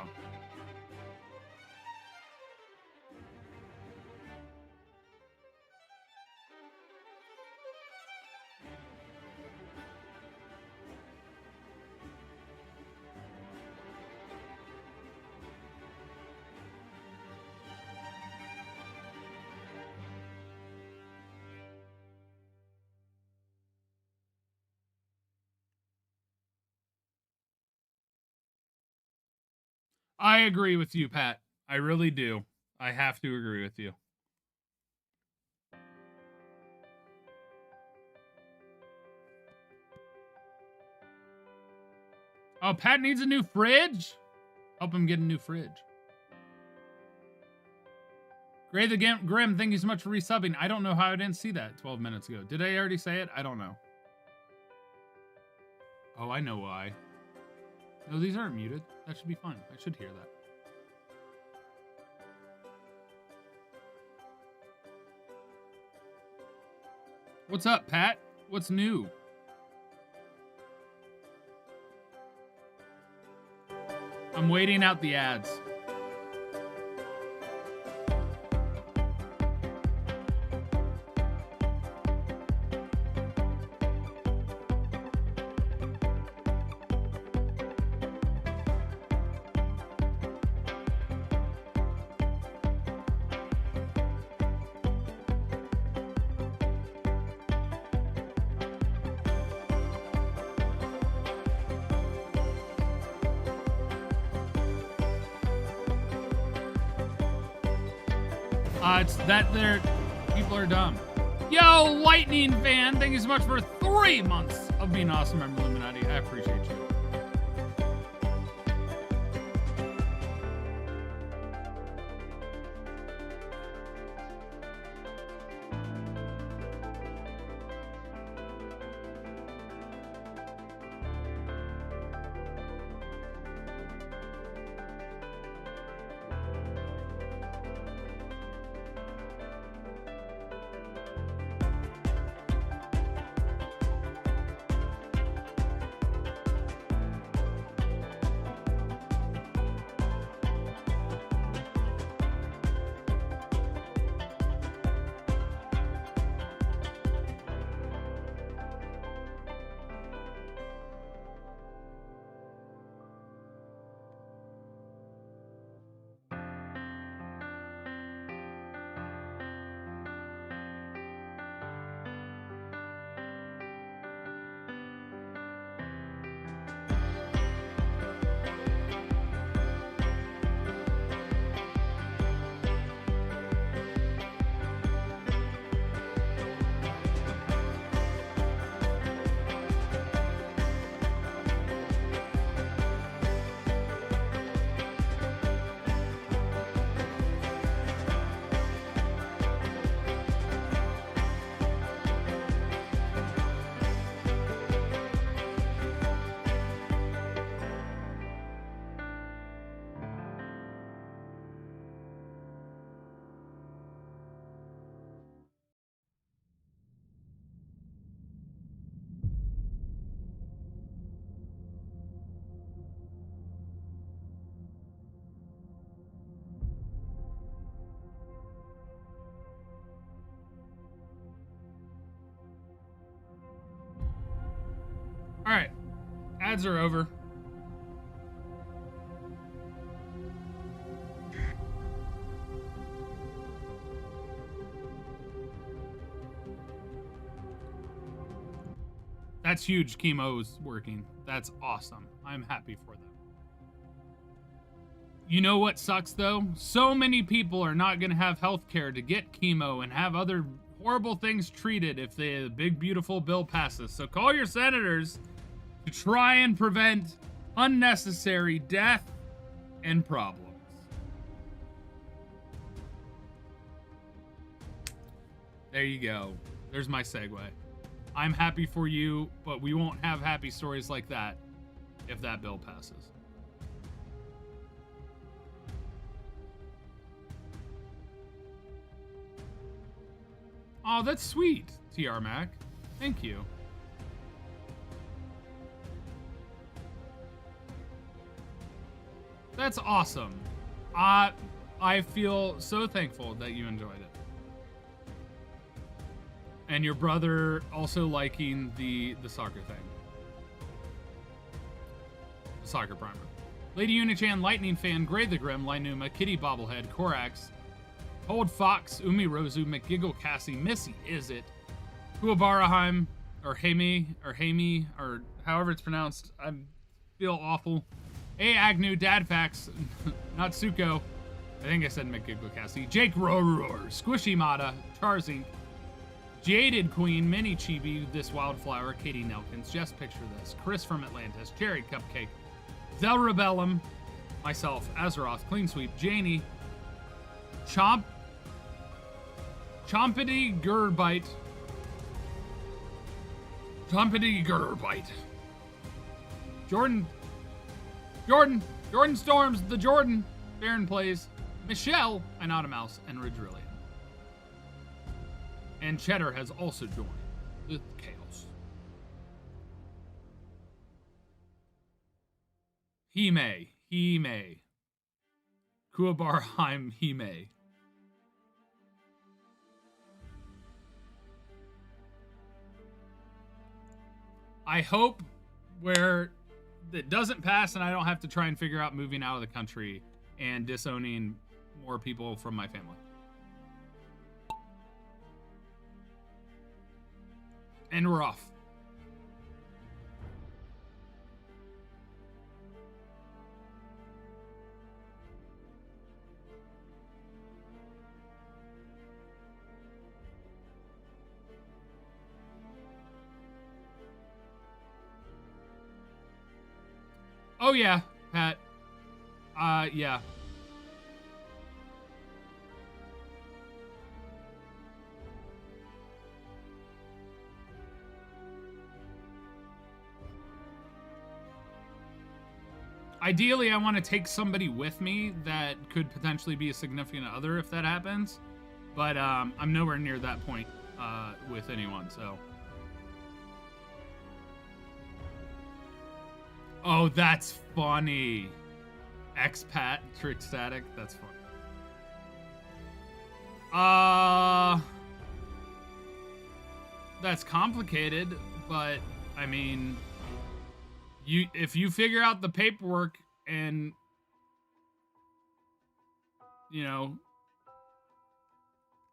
A: I agree with you, Pat. I really do. I have to agree with you. Oh, Pat needs a new fridge? Help him get a new fridge. Gray the Grim, thank you so much for resubbing. I don't know how I didn't see that 12 minutes ago. Did I already say it? I don't know. Oh, I know why. No, these aren't muted. That should be fine. I should hear that. What's up, Pat? What's new? I'm waiting out the ads. It's that people are dumb. Yo, Lightning Fan, thank you so much for 3 months of being awesome, member Illuminati. I appreciate you. All right, ads are over. That's huge. Chemo's working. That's awesome. I'm happy for them. You know what sucks though? So many people are not going to have health care to get chemo and have other horrible things treated if the big beautiful bill passes. So call your senators to try and prevent unnecessary death and problems. There you go. There's my segue. I'm happy for you, but we won't have happy stories like that if that bill passes. Oh, that's sweet, TR Mac. Thank you. That's awesome. I feel so thankful that you enjoyed it. And your brother also liking the soccer thing. The soccer primer. Lady Unichan, Lightning Fan, Gray the Grim, Linuma, Kitty Bobblehead, Korax, Cold Fox, Umi Rosu, McGiggle Cassie, Missy Is It, Huabaraheim, or Hamey, or however it's pronounced. I feel awful. A Agnew, Dadfax, Natsuko, I think I said McGiggle Cassie, Jake Roar, Squishy Mata, Charzink, Jaded Queen, Mini Chibi, This Wildflower, Katie Nelkins, Just Picture This, Chris from Atlantis, Cherry Cupcake, Zel Rebellum, myself, Azeroth, Clean Sweep, Janie, Chompity Gurbite, Jordan Storms, The Jordan, Baron Plays, Michelle, I'm Not a Mouse, and Ridrillion. And Cheddar has also joined the chaos. He may. Kuabarheim, he may. I hope where it doesn't pass and I don't have to try and figure out moving out of the country and disowning more people from my family. And we're off. Oh yeah, Pat. Yeah. Ideally, I want to take somebody with me that could potentially be a significant other if that happens. But I'm nowhere near that point with anyone, so. Oh, that's funny. Expat Trick Static, that's funny. That's complicated, but I mean, if you figure out the paperwork and you know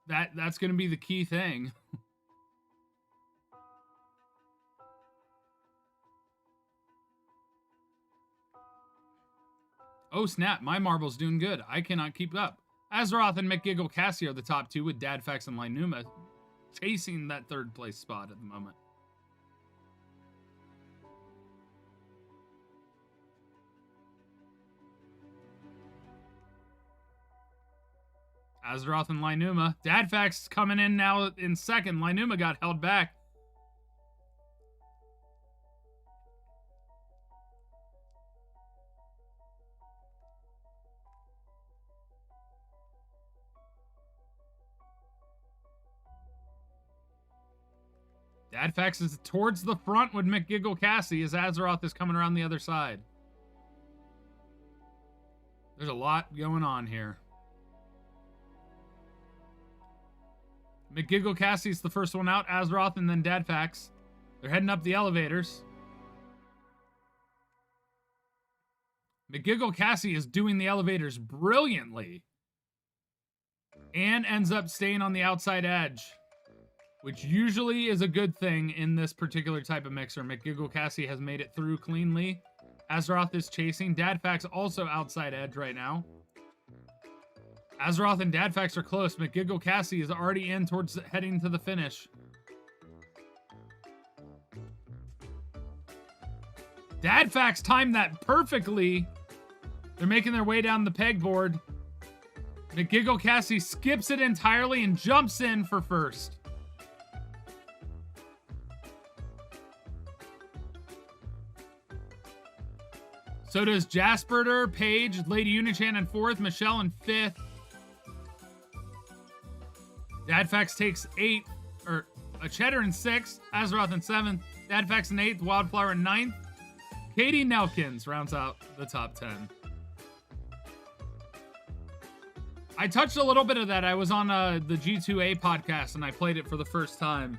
A: that's going to be the key thing. Oh snap, my marble's doing good. I cannot keep up. Azeroth and McGiggle Cassie are the top two, with Dadfax and Linuma chasing that third place spot at the moment. Azeroth and Linuma. Dadfax coming in now in second. Linuma got held back. Dadfax is towards the front with McGiggle Cassie as Azeroth is coming around the other side. There's a lot going on here. McGiggle Cassie's the first one out, Azeroth and then Dadfax. They're heading up the elevators. McGiggle Cassie is doing the elevators brilliantly. And ends up staying on the outside edge, which usually is a good thing in this particular type of mixer. McGiggle Cassie has made it through cleanly. Azeroth is chasing. Dadfax also outside edge right now. Azeroth and Dadfax are close. McGiggle Cassie is already in towards heading to the finish. Dadfax timed that perfectly. They're making their way down the pegboard. McGiggle Cassie skips it entirely and jumps in for first. So does Jasperter, Paige, Lady Unichan in fourth, Michelle in fifth. Dadfax takes eighth, or a Cheddar in sixth, Azeroth in seventh, Dadfax in eighth, Wildflower in ninth. Katie Nelkins rounds out the top 10. I touched a little bit of that. I was on the G2A podcast and I played it for the first time.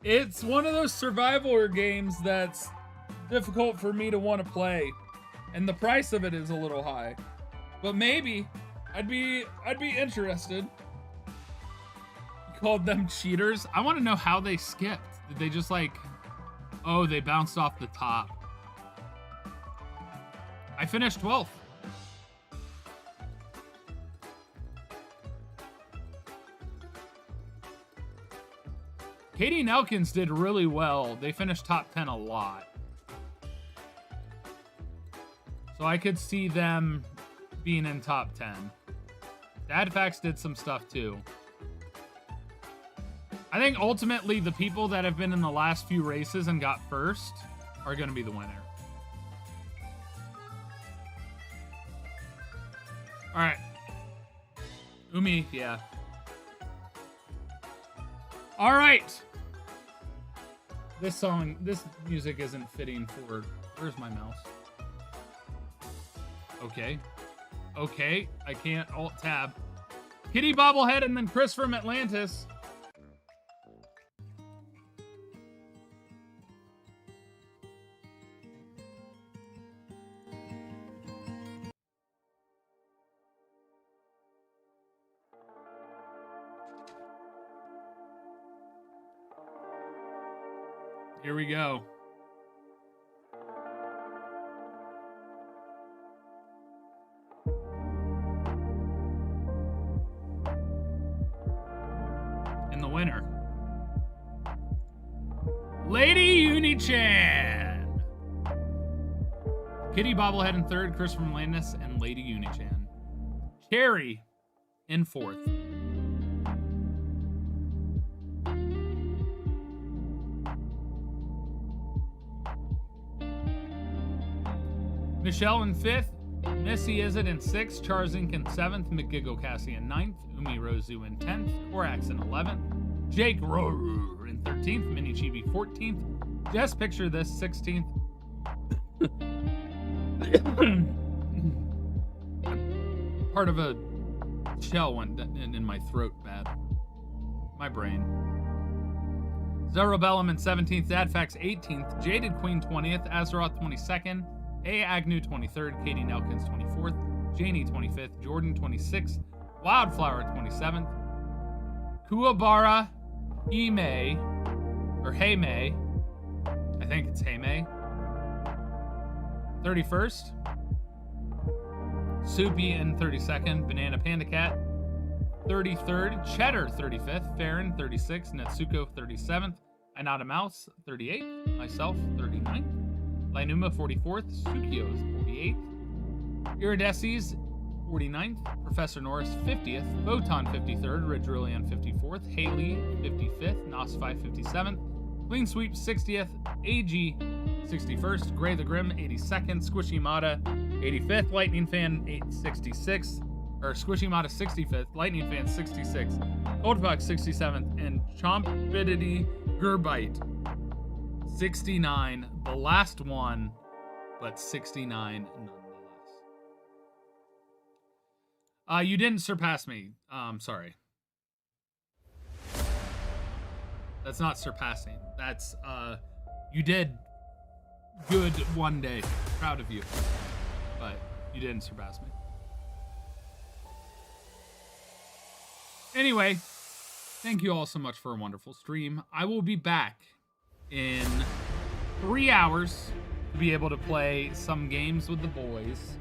A: It's one of those survival games that's difficult for me to want to play, and the price of it is a little high. But maybe I'd be interested. You called them cheaters. I want to know how they skipped. Did they just like, oh, they bounced off the top? I finished 12th. Katie Nelkins did really well. They finished top 10 a lot. So I could see them being in top 10. Dadfax did some stuff too. I think ultimately the people that have been in the last few races and got first are going to be the winner. All right. Umi, yeah. All right. This music isn't fitting for... Where's my mouse? Okay. Okay, I can't alt-tab. Kitty Bobblehead and then Chris from Atlantis. Here we go. And the winner, Lady Unichan. Kitty Bobblehead in third, Chris from Landis, and Lady Unichan. Cherry in fourth. Michelle in fifth, Missy Izzet in sixth, Charzink in seventh, McGiggle Cassie in ninth, Umi Rozu in 10th, Korax in 11th, Jake Roru in 13th, Mini Chibi 14th, Just Picture This 16th. Part of a shell went in my throat bad. My brain. Zerobellum in 17th, Dadfax 18th, Jaded Queen 20th, Azeroth 22nd, A. Agnew 23rd, Katie Nelkins 24th, Janie 25th, Jordan 26th, Wildflower 27th, Kuwabara Hime, or Heimei, I think it's Heimei, 31st, Soupy in 32nd, Banana Panda Cat 33rd, Cheddar 35th, Farron 36th, Netsuko 37th, Inada Mouse 38th, myself 39th, Linuma 44th, Sukio is 48th, Irideces 49th, Professor Norris 50th, Photon 53rd, Redrillion 54th, Haley 55th, Nosfi 57th, Clean Sweep 60th, AG 61st, Gray the Grim 82nd, Squishy Mata 85th, Lightning Fan 866, or Squishy Mata 65th, Lightning Fan 66, Coldfox 67th, and Chompidity Gerbite 69, the last one, but 69 nonetheless. You didn't surpass me. Sorry. That's not surpassing. That's, you did good one day. Proud of you. But you didn't surpass me. Anyway, thank you all so much for a wonderful stream. I will be back in 3 hours to be able to play some games with the boys.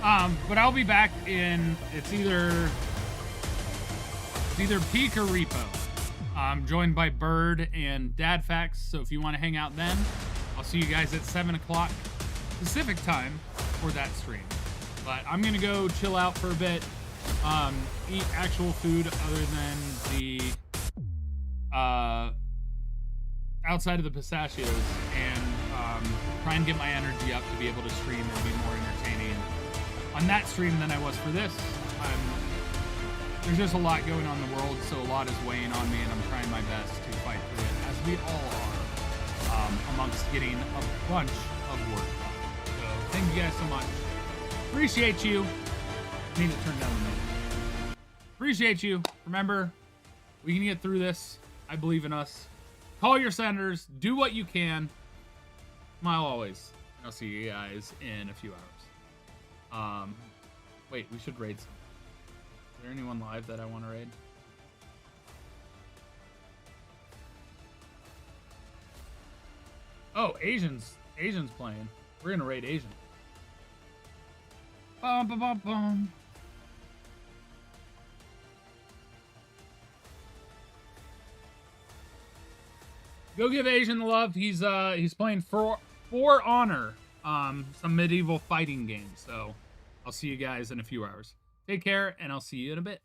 A: But I'll be back in, it's either Peak or Repo. I'm joined by Bird and DadFax, so if you want to hang out then, I'll see you guys at 7 o'clock Pacific time for that stream. But I'm going to go chill out for a bit, eat actual food other than the, outside of the pistachios, and try and get my energy up to be able to stream and be more entertaining on that stream than I was for this. There's just a lot going on in the world, so a lot is weighing on me, and I'm trying my best to fight through it, as we all are, amongst getting a bunch of work done. So thank you guys so much. Appreciate you. I need to turn down the music. Appreciate you. Remember, we can get through this. I believe in us. Call your senators. Do what you can. Smile always. I'll see you guys in a few hours. Wait, we should raid some. Is there anyone live that I want to raid? Oh, Asians playing. We're gonna raid Asian. Bum, bum, bum, bum. Go give Asian the love. He's playing For Honor, some medieval fighting game. So I'll see you guys in a few hours. Take care, and I'll see you in a bit.